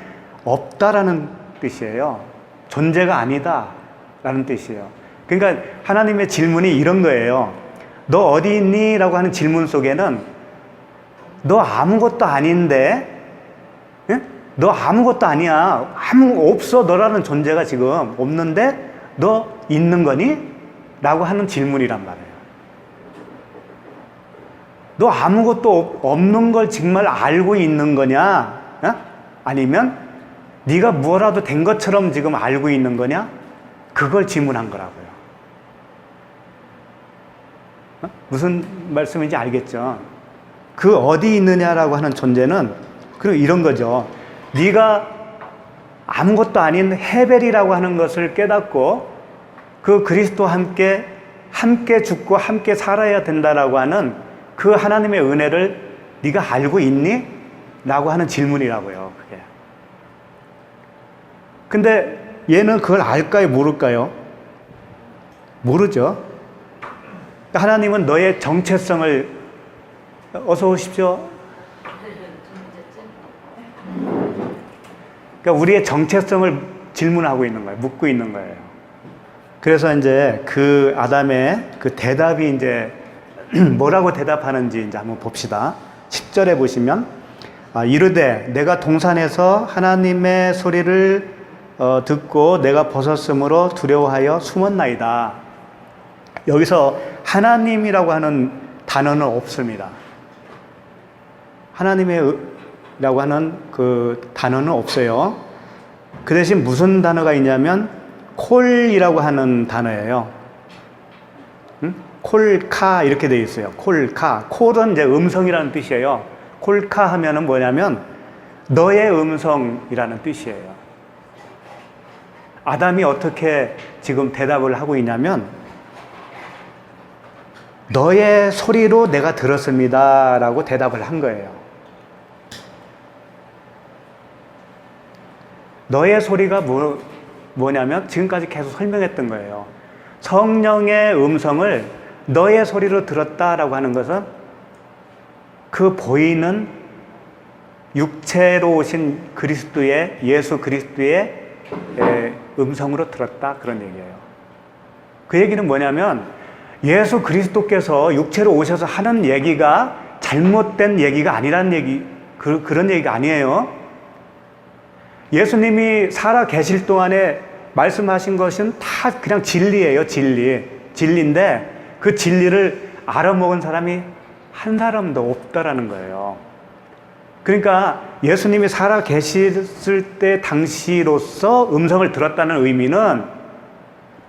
없다라는 뜻이에요. 존재가 아니다 라는 뜻이에요. 그러니까 하나님의 질문이 이런 거예요. 너 어디 있니? 라고 하는 질문 속에는 너 아무것도 아닌데, 예? 너 아무것도 아니야. 없어. 너라는 존재가 지금 없는데 너 있는 거니? 라고 하는 질문이란 말이에요. 너 아무것도 없는 걸 정말 알고 있는 거냐? 어? 아니면 네가 뭐라도 된 것처럼 지금 알고 있는 거냐? 그걸 질문한 거라고요. 어? 무슨 말씀인지 알겠죠? 그 어디 있느냐라고 하는 존재는 그리고 이런 거죠. 네가 아무것도 아닌 헤벨이라고 하는 것을 깨닫고 그 그리스도와 함께 죽고 함께 살아야 된다라고 하는 그 하나님의 은혜를 네가 알고 있니? 라고 하는 질문이라고요. 그게. 근데 얘는 그걸 알까요? 모를까요? 모르죠. 하나님은 너의 정체성을 어서 오십시오. 그러니까 우리의 정체성을 질문하고 있는 거예요. 묻고 있는 거예요. 그래서 이제 그 아담의 그 대답이 이제 뭐라고 대답하는지 이제 한번 봅시다. 10절에 보시면 이르되 내가 동산에서 하나님의 소리를 듣고 내가 벗었으므로 두려워하여 숨었나이다. 여기서 하나님이라고 하는 단어는 없습니다. 하나님이라고 하는 그 단어는 없어요. 그 대신 무슨 단어가 있냐면 콜이라고 하는 단어예요. 콜카 이렇게 되어 있어요. 콜카. 콜은 이제 음성이라는 뜻이에요. 콜카 하면은 뭐냐면 너의 음성이라는 뜻이에요. 아담이 어떻게 지금 대답을 하고 있냐면 너의 소리로 내가 들었습니다 라고 대답을 한 거예요. 너의 소리가 뭐냐면 지금까지 계속 설명했던 거예요. 성령의 음성을 너의 소리로 들었다라고 하는 것은 그 보이는 육체로 오신 그리스도의 예수 그리스도의 음성으로 들었다 그런 얘기예요. 그 얘기는 뭐냐면 예수 그리스도께서 육체로 오셔서 하는 얘기가 잘못된 얘기가 아니라는 얘기, 그런 얘기가 아니에요. 예수님이 살아 계실 동안에 말씀하신 것은 다 그냥 진리예요. 진리인데 그 진리를 알아먹은 사람이 한 사람도 없다라는 거예요. 그러니까 예수님이 살아 계셨을 때 당시로서 음성을 들었다는 의미는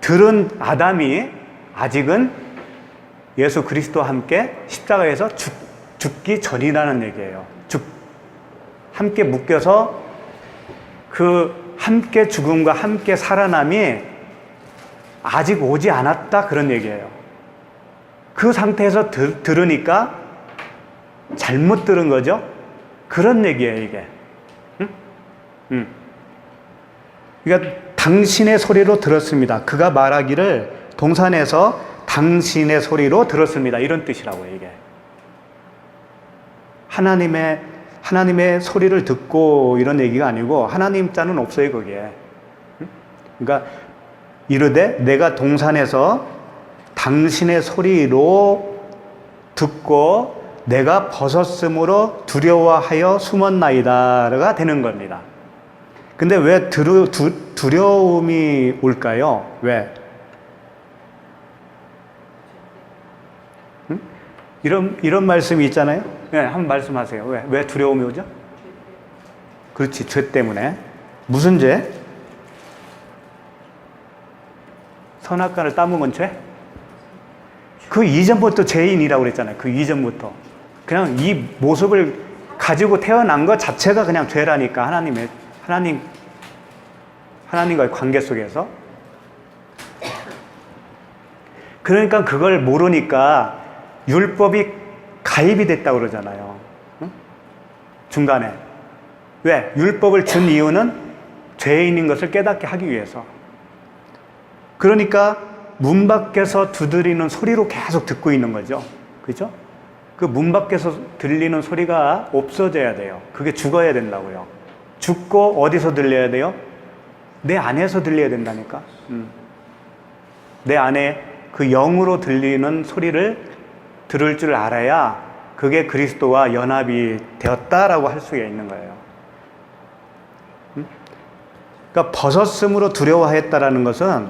들은 아담이 아직은 예수 그리스도와 함께 십자가에서 죽기 전이라는 얘기예요. 함께 묶여서 그 함께 죽음과 함께 살아남이 아직 오지 않았다 그런 얘기예요. 그 상태에서 들으니까 잘못 들은 거죠. 그런 얘기예요 이게. 그러니까 당신의 소리로 들었습니다. 그가 말하기를 동산에서 당신의 소리로 들었습니다. 이런 뜻이라고요 이게. 하나님의 소리를 듣고 이런 얘기가 아니고 하나님 자는 없어요 거기에. 그러니까 이르되 내가 동산에서 당신의 소리로 듣고 내가 벗었으므로 두려워하여 숨었나이다가 되는 겁니다. 근데 왜 두려움이 올까요? 왜? 이런 말씀이 있잖아요. 네, 한번 말씀하세요. 왜 두려움이 오죠? 그렇지, 죄 때문에. 무슨 죄? 선악과를 따먹은 죄? 그 이전부터 죄인이라고 그랬잖아요. 그 이전부터. 그냥 이 모습을 가지고 태어난 것 자체가 그냥 죄라니까, 하나님과의 관계 속에서. 그러니까 그걸 모르니까 율법이 가입이 됐다고 그러잖아요. 응? 중간에. 왜? 율법을 준 이유는 죄인인 것을 깨닫게 하기 위해서. 그러니까 문 밖에서 두드리는 소리로 계속 듣고 있는 거죠. 그죠? 그 문 밖에서 들리는 소리가 없어져야 돼요. 그게 죽어야 된다고요. 죽고 어디서 들려야 돼요? 내 안에서 들려야 된다니까. 내 안에 그 영으로 들리는 소리를 들을 줄 알아야 그게 그리스도와 연합이 되었다라고 할 수가 있는 거예요. 그러니까 벗었음으로 두려워했다라는 것은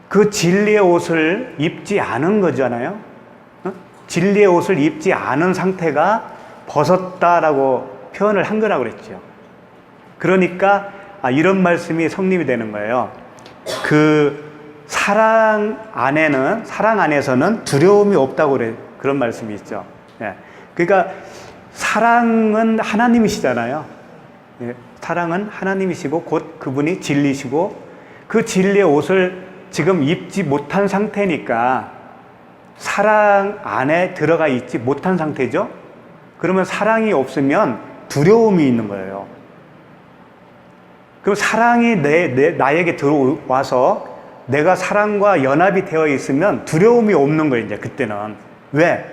그 진리의 옷을 입지 않은 거잖아요. 진리의 옷을 입지 않은 상태가 벗었다라고 표현을 한 거라고 그랬죠. 그러니까 이런 말씀이 성립이 되는 거예요. 그 사랑 안에서는 두려움이 없다고 그런 말씀이 있죠. 예. 그러니까 사랑은 하나님이시잖아요. 예. 사랑은 하나님이시고 곧 그분이 진리시고 그 진리의 옷을 지금 입지 못한 상태니까 사랑 안에 들어가 있지 못한 상태죠. 그러면 사랑이 없으면 두려움이 있는 거예요. 그럼 사랑이 나에게 들어와서 내가 사랑과 연합이 되어 있으면 두려움이 없는 거예요, 이제 그때는. 왜?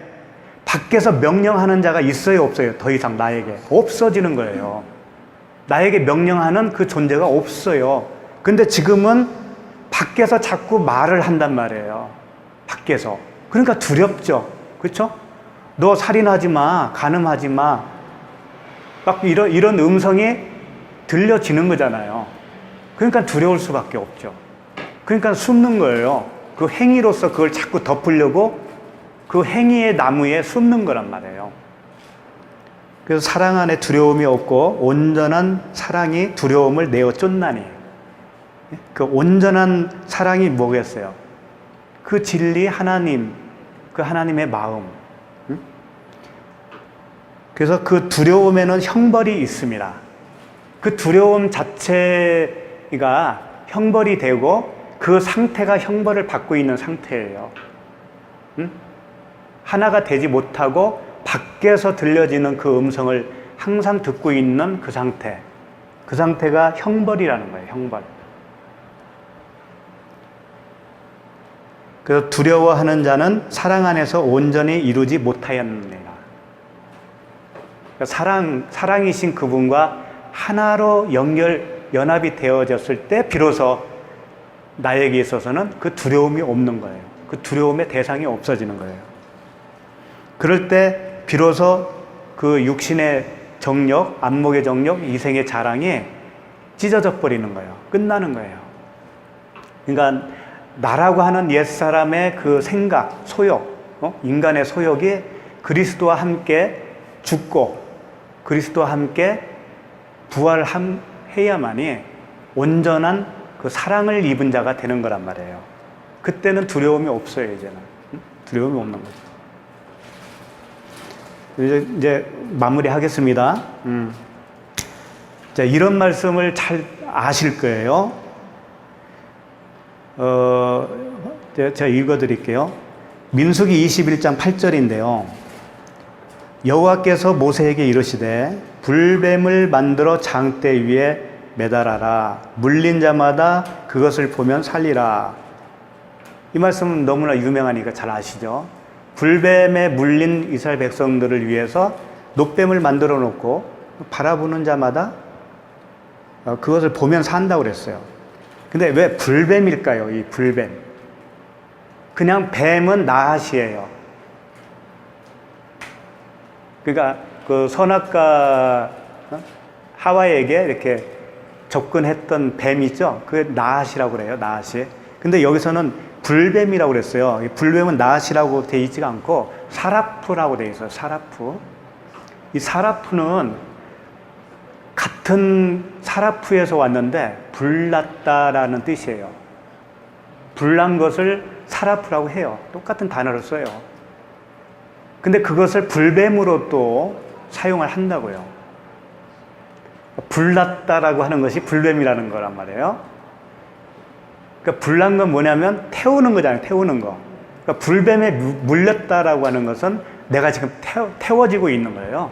밖에서 명령하는 자가 있어요, 없어요? 더 이상 나에게. 없어지는 거예요. 나에게 명령하는 그 존재가 없어요. 근데 지금은 밖에서 자꾸 말을 한단 말이에요. 밖에서. 그러니까 두렵죠. 그렇죠? 너 살인하지 마, 간음하지 마. 막 이런 음성이 들려지는 거잖아요. 그러니까 두려울 수밖에 없죠. 그러니까 숨는 거예요. 그 행위로서 그걸 자꾸 덮으려고 그 행위의 나무에 숨는 거란 말이에요. 그래서 사랑 안에 두려움이 없고 온전한 사랑이 두려움을 내어 쫓나니. 그 온전한 사랑이 뭐겠어요? 그 진리 하나님, 그 하나님의 마음. 그래서 그 두려움에는 형벌이 있습니다. 그 두려움 자체가 형벌이 되고 그 상태가 형벌을 받고 있는 상태예요. 하나가 되지 못하고 밖에서 들려지는 그 음성을 항상 듣고 있는 그 상태. 그 상태가 형벌이라는 거예요, 형벌. 그래서 두려워하는 자는 사랑 안에서 온전히 이루지 못하였느니라. 그러니까 사랑이신 그분과 하나로 연합이 되어졌을 때 비로소 나에게 있어서는 그 두려움이 없는 거예요. 그 두려움의 대상이 없어지는 거예요. 그럴 때 비로소 그 육신의 정력, 안목의 정력, 이생의 자랑이 찢어져 버리는 거예요. 끝나는 거예요. 그러니까 나라고 하는 옛사람의 그 생각, 소욕, 인간의 소욕이 그리스도와 함께 죽고 그리스도와 함께 부활해야만이 온전한 그 사랑을 입은 자가 되는 거란 말이에요. 그때는 두려움이 없어요, 이제는. 두려움이 없는 거죠. 이제 마무리하겠습니다. 자, 이런 말씀을 잘 아실 거예요. 제가 읽어드릴게요. 민수기 21장 8절인데요. 여호와께서 모세에게 이르시되 불뱀을 만들어 장대 위에 매달아라. 물린 자마다 그것을 보면 살리라. 이 말씀은 너무나 유명하니까 잘 아시죠? 불뱀에 물린 이스라엘 백성들을 위해서 놋뱀을 만들어 놓고 바라보는 자마다 그것을 보면 산다고 그랬어요. 근데 왜 불뱀일까요? 이 불뱀. 그냥 뱀은 나핫이에요. 그러니까 그 선악과 하와에게 이렇게 접근했던 뱀이죠. 그게 나핫이라고 그래요. 나핫이. 근데 여기서는 불뱀이라고 그랬어요. 이 불뱀은 나핫이라고 되어 있지가 않고 사라프라고 되어 있어요. 사라프. 이 사라프는 같은 사라프에서 왔는데 불났다라는 뜻이에요. 불난 것을 사라프라고 해요. 똑같은 단어를 써요. 근데 그것을 불뱀으로 또 사용을 한다고요. 불났다라고 하는 것이 불뱀이라는 거란 말이에요. 그러니까 불난 건 뭐냐면 태우는 거잖아요. 태우는 거. 그러니까 불뱀에 물렸다라고 하는 것은 내가 지금 태워지고 있는 거예요.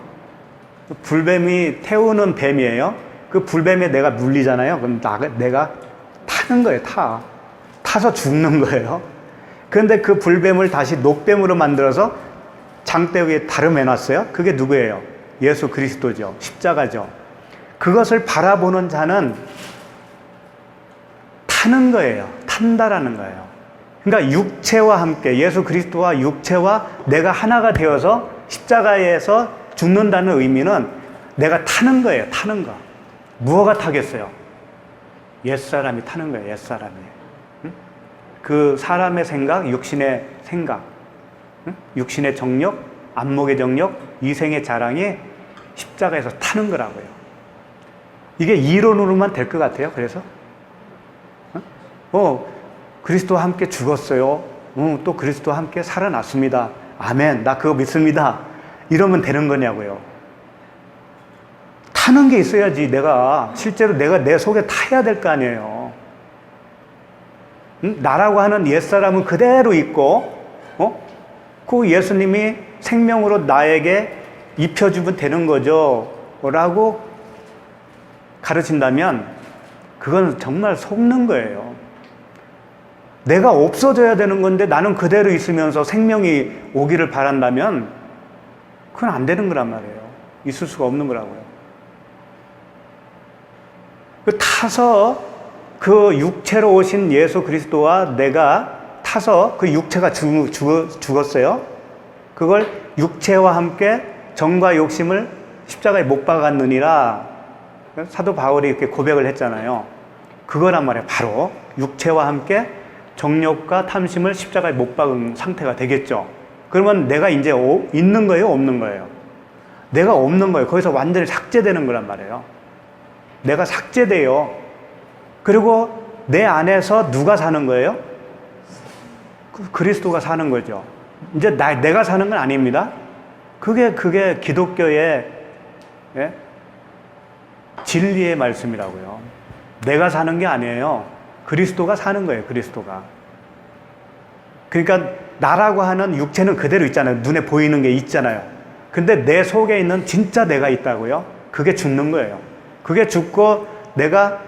불뱀이 태우는 뱀이에요. 그 불뱀에 내가 물리잖아요. 그럼 내가 타는 거예요. 타서 죽는 거예요. 그런데 그 불뱀을 다시 녹뱀으로 만들어서 장대 위에 다름해놨어요. 그게 누구예요? 예수 그리스도죠. 십자가죠. 그것을 바라보는 자는 타는 거예요. 탄다라는 거예요. 그러니까 육체와 함께, 예수 그리스도와 육체와 내가 하나가 되어서 십자가에서 죽는다는 의미는 내가 타는 거예요. 타는 거. 무엇가 타겠어요? 옛사람이 타는 거예요. 옛사람이. 응? 그 사람의 생각, 육신의 생각, 응? 육신의 정욕, 안목의 정욕, 이생의 자랑이 십자가에서 타는 거라고요. 이게 이론으로만 될 것 같아요. 그래서 그리스도와 함께 죽었어요. 또 그리스도와 함께 살아났습니다. 아멘. 나 그거 믿습니다. 이러면 되는 거냐고요. 타는 게 있어야지. 실제로 내가 내 속에 타야 될 거 아니에요. 나라고 하는 옛사람은 그대로 있고, 그 예수님이 생명으로 나에게 입혀주면 되는 거죠. 라고 가르친다면, 그건 정말 속는 거예요. 내가 없어져야 되는 건데 나는 그대로 있으면서 생명이 오기를 바란다면, 그건 안 되는 거란 말이에요. 있을 수가 없는 거라고요. 타서 그 육체로 오신 예수 그리스도와 내가 타서 그 육체가 죽었어요. 그걸 육체와 함께 정과 욕심을 십자가에 못 박았느니라 사도 바울이 이렇게 고백을 했잖아요. 그거란 말이에요. 바로 육체와 함께 정욕과 탐심을 십자가에 못 박은 상태가 되겠죠. 그러면 내가 이제 있는 거예요? 없는 거예요? 내가 없는 거예요. 거기서 완전히 삭제되는 거란 말이에요. 내가 삭제돼요. 그리고 내 안에서 누가 사는 거예요? 그리스도가 사는 거죠. 이제 내가 사는 건 아닙니다. 그게 기독교의 진리의 말씀이라고요. 내가 사는 게 아니에요. 그리스도가 사는 거예요. 그리스도가. 그러니까 나라고 하는 육체는 그대로 있잖아요. 눈에 보이는 게 있잖아요. 근데 내 속에 있는 진짜 내가 있다고요. 그게 죽는 거예요. 그게 죽고 내가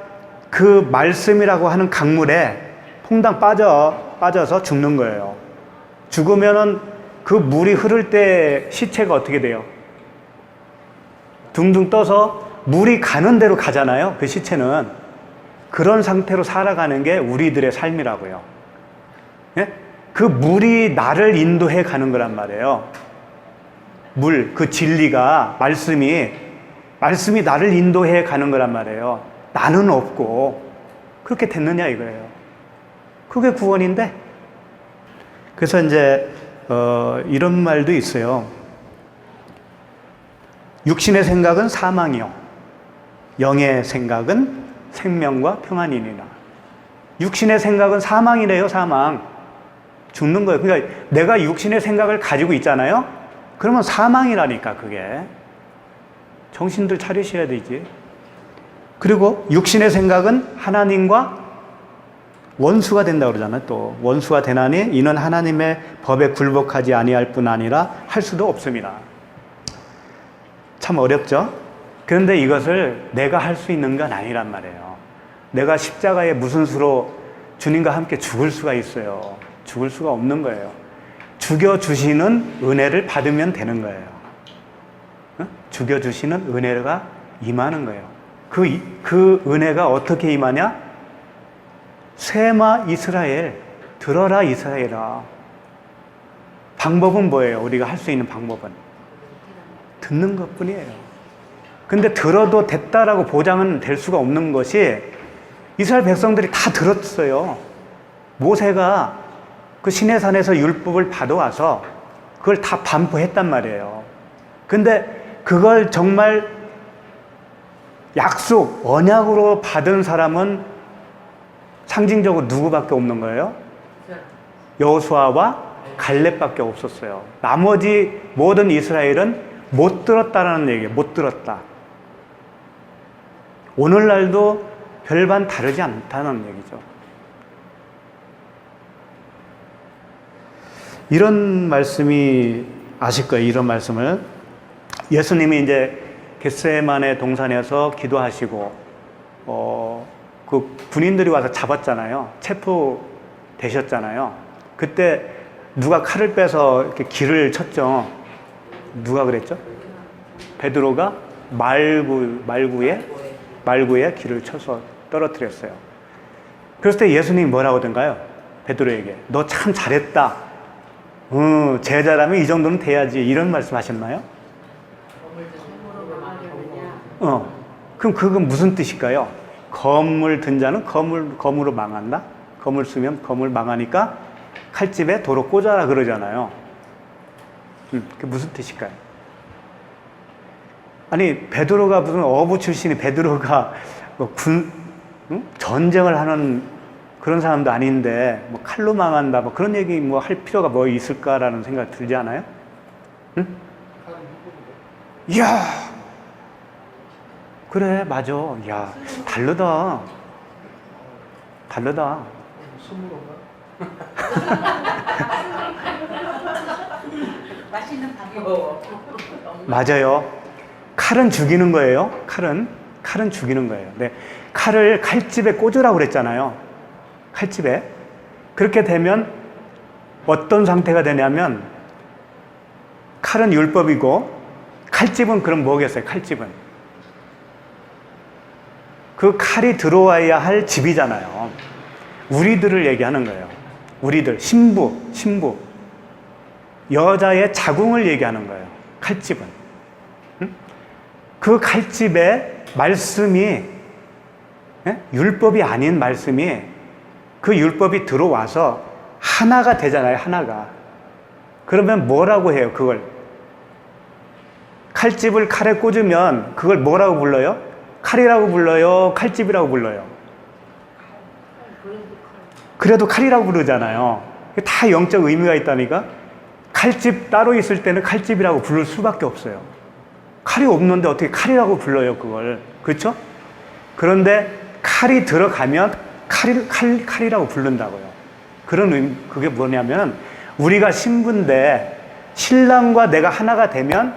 그 말씀이라고 하는 강물에 퐁당 빠져서 죽는 거예요. 죽으면은 그 물이 흐를 때 시체가 어떻게 돼요? 둥둥 떠서 물이 가는 대로 가잖아요. 그 시체는. 그런 상태로 살아가는 게 우리들의 삶이라고요. 예? 그 물이 나를 인도해 가는 거란 말이에요. 그 진리가, 말씀이 나를 인도해 가는 거란 말이에요. 나는 없고. 그렇게 됐느냐 이거예요. 그게 구원인데. 그래서 이제 이런 말도 있어요. 육신의 생각은 사망이요, 영의 생각은 생명과 평안이니라. 육신의 생각은 사망이래요. 사망. 죽는 거예요. 그러니까 내가 육신의 생각을 가지고 있잖아요. 그러면 사망이라니까. 그게 정신들 차리셔야 되지. 그리고 육신의 생각은 하나님과 원수가 된다고 그러잖아요. 또 원수가 되나니 이는 하나님의 법에 굴복하지 아니할 뿐 아니라 할 수도 없습니다. 참 어렵죠? 그런데 이것을 내가 할 수 있는 건 아니란 말이에요. 내가 십자가에 무슨 수로 주님과 함께 죽을 수가 있어요? 죽을 수가 없는 거예요. 죽여주시는 은혜를 받으면 되는 거예요. 죽여주시는 은혜가 임하는 거예요. 그 은혜가 어떻게 임하냐? 쇠마 이스라엘, 들어라 이스라엘아. 방법은 뭐예요? 우리가 할 수 있는 방법은 듣는 것 뿐이에요. 근데 들어도 됐다라고 보장은 될 수가 없는 것이, 이스라엘 백성들이 다 들었어요. 모세가 그 시내산에서 율법을 받아와서 그걸 다 반포했단 말이에요. 근데 그걸 정말 약속, 언약으로 받은 사람은 상징적으로 누구밖에 없는 거예요? 여호수아와 갈렙밖에 없었어요. 나머지 모든 이스라엘은 못 들었다라는 얘기예요. 못 들었다. 오늘날도 별반 다르지 않다는 얘기죠. 이런 말씀이 아실 거예요. 이런 말씀을 예수님이 이제 겟세마네 동산에서 기도하시고 그 군인들이 와서 잡았잖아요. 체포 되셨잖아요. 그때 누가 칼을 빼서 이렇게 길을 쳤죠. 누가 그랬죠? 베드로가 말구에 길을 쳐서 떨어뜨렸어요. 그랬을 때 예수님이 뭐라고 하던가요? 베드로에게 너 참 잘했다. 제자라면 이 정도는 돼야지. 이런 말씀 하셨나요? 그럼 그건 무슨 뜻일까요? 검을 든 자는 검으로 망한다? 검을 쓰면 검을 망하니까 칼집에 도로 꽂아라 그러잖아요. 그게 무슨 뜻일까요? 아니, 베드로가 무슨 어부 출신이 베드로가 뭐 전쟁을 하는 그런 사람도 아닌데 뭐 칼로 망한다 뭐 그런 얘기 뭐 할 필요가 뭐 있을까라는 생각 들지 않아요? 응? 이야, 그래, 맞아. 야, 다르다. 맛있는 밥이 맞아요. 칼은 죽이는 거예요. 칼은 죽이는 거예요. 네. 칼을 칼집에 꽂으라고 그랬잖아요. 칼집에. 그렇게 되면 어떤 상태가 되냐면 칼은 율법이고 칼집은 그럼 뭐겠어요? 칼집은 그 칼이 들어와야 할 집이잖아요. 우리들을 얘기하는 거예요. 우리들, 신부 여자의 자궁을 얘기하는 거예요. 칼집은. 그 칼집에 말씀이, 율법이 아닌 말씀이 그 율법이 들어와서 하나가 되잖아요. 하나가. 그러면 뭐라고 해요? 그걸 칼집을 칼에 꽂으면 그걸 뭐라고 불러요? 칼이라고 불러요? 칼집이라고 불러요? 그래도 칼이라고 부르잖아요. 다 영적 의미가 있다니까. 칼집 따로 있을 때는 칼집이라고 부를 수밖에 없어요. 칼이 없는데 어떻게 칼이라고 불러요, 그걸. 그렇죠? 그런데 칼이 들어가면 칼이라고 부른다고요. 그런 의미, 그게 뭐냐면 우리가 신부인데 신랑과 내가 하나가 되면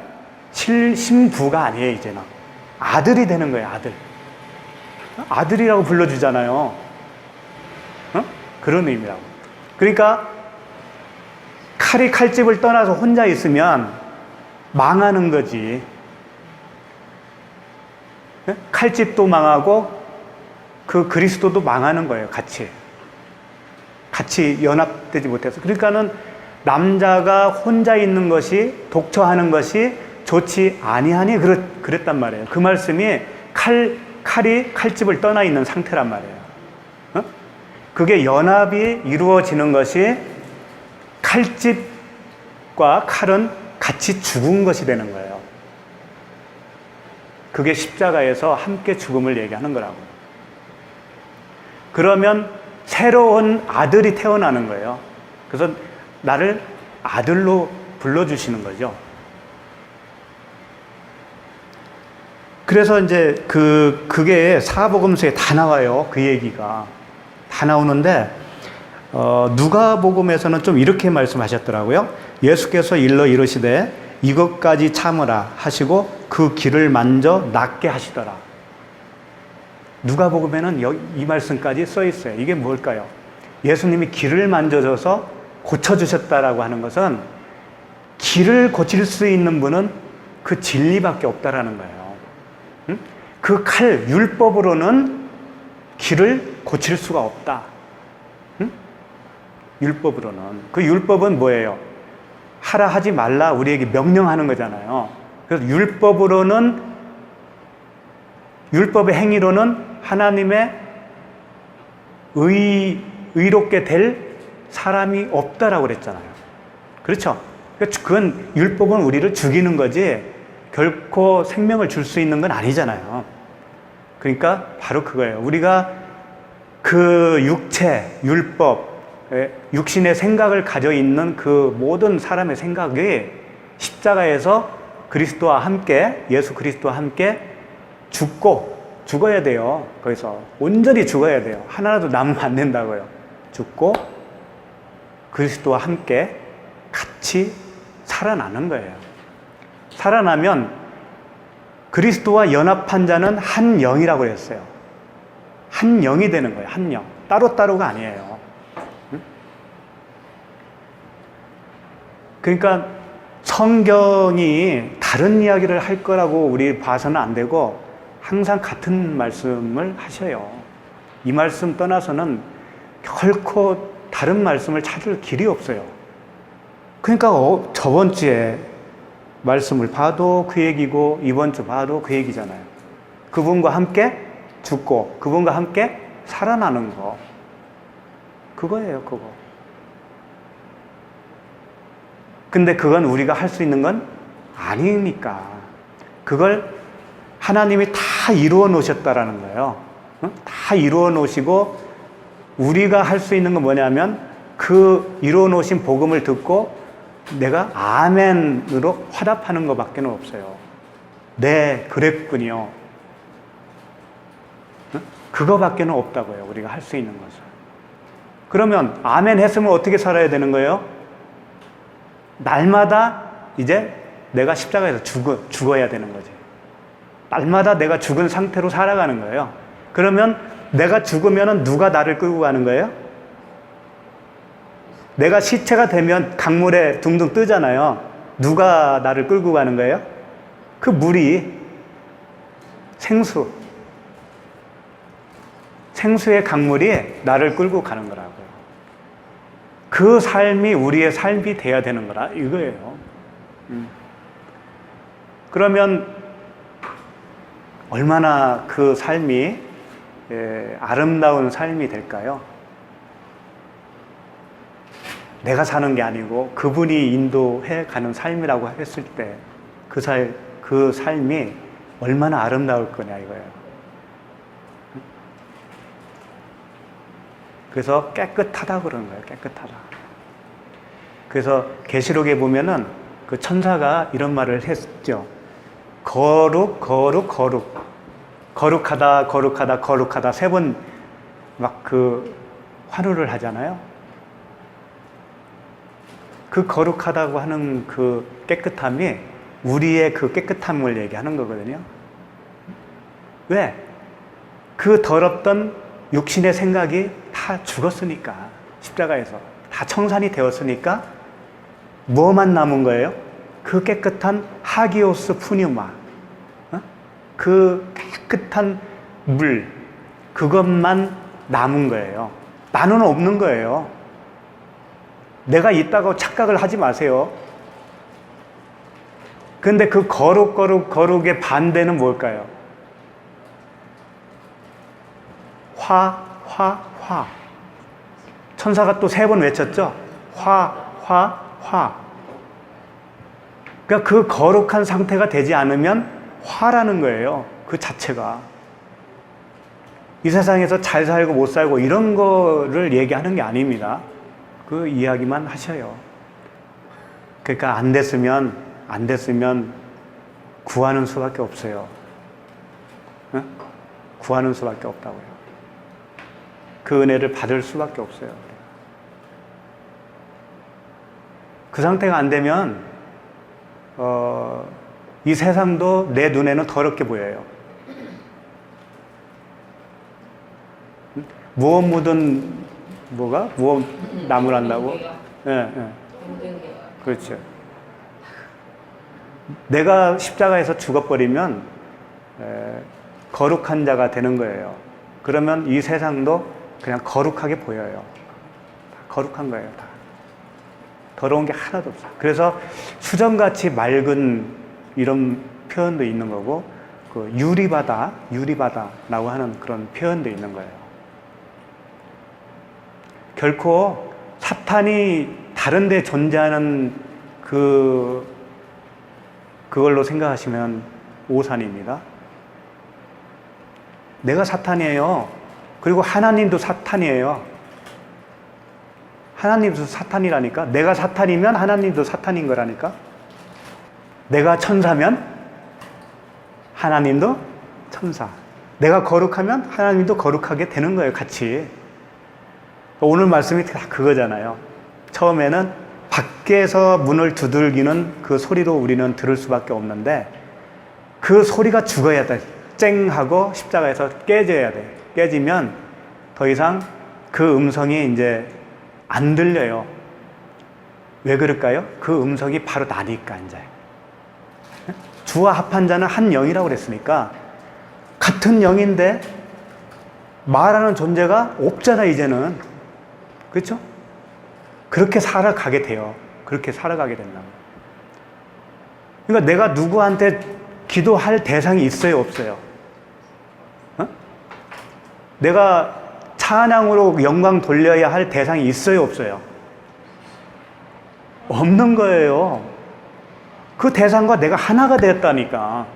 신부가 아니에요, 이제는. 아들이 되는 거예요, 아들. 아들이라고 불러주잖아요. 그런 의미라고. 그러니까 칼이 칼집을 떠나서 혼자 있으면 망하는 거지. 칼집도 망하고 그 그리스도도 망하는 거예요, 같이 연합되지 못해서. 그러니까는 남자가 혼자 있는 것이, 독처하는 것이 좋지 아니하니 그랬단 말이에요. 그 말씀이 칼이 칼집을 떠나 있는 상태란 말이에요. 그게 연합이 이루어지는 것이 칼집과 칼은 같이 죽은 것이 되는 거예요. 그게 십자가에서 함께 죽음을 얘기하는 거라고. 그러면 새로운 아들이 태어나는 거예요. 그래서 나를 아들로 불러주시는 거죠. 그래서 이제 그게 사복음서에 다 나와요. 그 얘기가 다 나오는데 누가복음에서는 좀 이렇게 말씀하셨더라고요. 예수께서 일러 이르시되 이것까지 참으라 하시고 그 길을 만져 낫게 하시더라. 누가복음에는 이 말씀까지 써 있어요. 이게 뭘까요? 예수님이 길을 만져줘서 고쳐주셨다라고 하는 것은 길을 고칠 수 있는 분은 그 진리밖에 없다라는 거예요. 그 칼, 율법으로는 길을 고칠 수가 없다. 율법으로는. 그 율법은 뭐예요? 하라 하지 말라 우리에게 명령하는 거잖아요. 그래서 율법의 행위로는 하나님의 의롭게 될 사람이 없다라고 그랬잖아요. 그렇죠? 그건 율법은 우리를 죽이는 거지 결코 생명을 줄 수 있는 건 아니잖아요. 그러니까 바로 그거예요. 우리가 그 육체, 율법, 육신의 생각을 가져 있는 그 모든 사람의 생각이 십자가에서 그리스도와 함께, 예수 그리스도와 함께 죽어야 돼요. 거기서 온전히 죽어야 돼요. 하나라도 남으면 안 된다고요. 죽고 그리스도와 함께 같이 살아나는 거예요. 살아나면 그리스도와 연합한 자는 한 영이라고 했어요. 한 영이 되는 거예요. 한 영. 따로따로가 아니에요. 그러니까 성경이 다른 이야기를 할 거라고 우리 봐서는 안 되고 항상 같은 말씀을 하셔요. 이 말씀 떠나서는 결코 다른 말씀을 찾을 길이 없어요. 그러니까 저번 주에 말씀을 봐도 그 얘기고 이번 주 봐도 그 얘기잖아요. 그분과 함께 죽고 그분과 함께 살아나는 거. 그거예요, 그거. 근데 그건 우리가 할 수 있는 건 아니니까. 그걸 하나님이 다 이루어 놓으셨다라는 거예요. 다 이루어 놓으시고 우리가 할 수 있는 건 뭐냐면 그 이루어 놓으신 복음을 듣고 내가 아멘으로 화답하는 것밖에 없어요. 네, 그랬군요. 그거밖에 없다고요. 우리가 할 수 있는 것은. 그러면 아멘 했으면 어떻게 살아야 되는 거예요? 날마다 이제 내가 십자가에서 죽어야 되는 거지. 날마다 내가 죽은 상태로 살아가는 거예요. 그러면 내가 죽으면 누가 나를 끌고 가는 거예요? 내가 시체가 되면 강물에 둥둥 뜨잖아요. 누가 나를 끌고 가는 거예요? 그 물이 생수의 강물이 나를 끌고 가는 거라고요. 그 삶이 우리의 삶이 돼야 되는 거라 이거예요. 그러면 얼마나 그 삶이 아름다운 삶이 될까요? 내가 사는 게 아니고 그분이 인도해 가는 삶이라고 했을 때 그 삶이 얼마나 아름다울 거냐 이거예요. 그래서 깨끗하다 그러는 거예요. 깨끗하다. 그래서 계시록에 보면은 그 천사가 이런 말을 했죠. 거룩, 거룩, 거룩. 거룩하다, 거룩하다, 거룩하다. 3번 막 그 환호를 하잖아요. 그 거룩하다고 하는 그 깨끗함이 우리의 그 깨끗함을 얘기하는 거거든요. 왜? 그 더럽던 육신의 생각이 다 죽었으니까. 십자가에서. 다 청산이 되었으니까 뭐만 남은 거예요? 그 깨끗한 하기오스 푸뉴마. 그 깨끗한 물. 그것만 남은 거예요. 나는 없는 거예요. 내가 있다고 착각을 하지 마세요. 근데 그 거룩의 반대는 뭘까요? 화. 천사가 또 3번 외쳤죠? 화. 그러니까 그 거룩한 상태가 되지 않으면 화라는 거예요. 그 자체가. 이 세상에서 잘 살고 못 살고 이런 거를 얘기하는 게 아닙니다. 그 이야기만 하셔요. 그러니까 안 됐으면 구하는 수밖에 없어요. 응? 구하는 수밖에 없다고요. 그 은혜를 받을 수밖에 없어요. 그 상태가 안 되면 이 세상도 내 눈에는 더럽게 보여요. 무엇 묻은 무엇 나무란다고? 예. 그렇죠. 내가 십자가에서 죽어버리면 거룩한 자가 되는 거예요. 그러면 이 세상도 그냥 거룩하게 보여요. 거룩한 거예요, 다. 더러운 게 하나도 없어요. 그래서 수정같이 맑은 이런 표현도 있는 거고, 그 유리바다라고 하는 그런 표현도 있는 거예요. 결코 사탄이 다른 데 존재하는 그걸로 생각하시면 오산입니다. 내가 사탄이에요. 그리고 하나님도 사탄이에요. 하나님도 사탄이라니까. 내가 사탄이면 하나님도 사탄인 거라니까. 내가 천사면 하나님도 천사. 내가 거룩하면 하나님도 거룩하게 되는 거예요, 같이. 오늘 말씀이 다 그거잖아요. 처음에는 밖에서 문을 두들기는 그 소리로 우리는 들을 수밖에 없는데 그 소리가 죽어야 돼. 쨍 하고 십자가에서 깨져야 돼. 깨지면 더 이상 그 음성이 이제 안 들려요. 왜 그럴까요? 그 음성이 바로 나니까 이제. 주와 합한 자는 한 영이라고 그랬으니까 같은 영인데 말하는 존재가 없잖아 이제는. 그렇죠? 그렇게 살아가게 돼요. 그렇게 살아가게 된다. 그러니까 내가 누구한테 기도할 대상이 있어요, 없어요? 어? 내가 찬양으로 영광 돌려야 할 대상이 있어요, 없어요? 없는 거예요. 그 대상과 내가 하나가 되었다니까.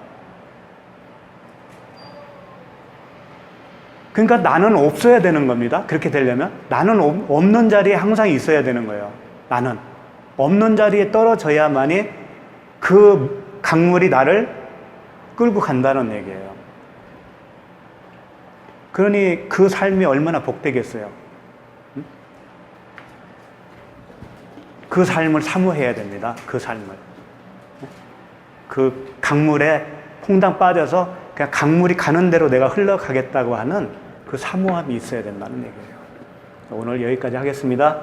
그러니까 나는 없어야 되는 겁니다. 그렇게 되려면 나는 없는 자리에 항상 있어야 되는 거예요. 나는 없는 자리에 떨어져야만이 그 강물이 나를 끌고 간다는 얘기예요. 그러니 그 삶이 얼마나 복되겠어요. 그 삶을 사모해야 됩니다. 그 삶을. 그 강물에 퐁당 빠져서 그냥 강물이 가는 대로 내가 흘러가겠다고 하는 그 사모함이 있어야 된다는 얘기예요. 오늘 여기까지 하겠습니다.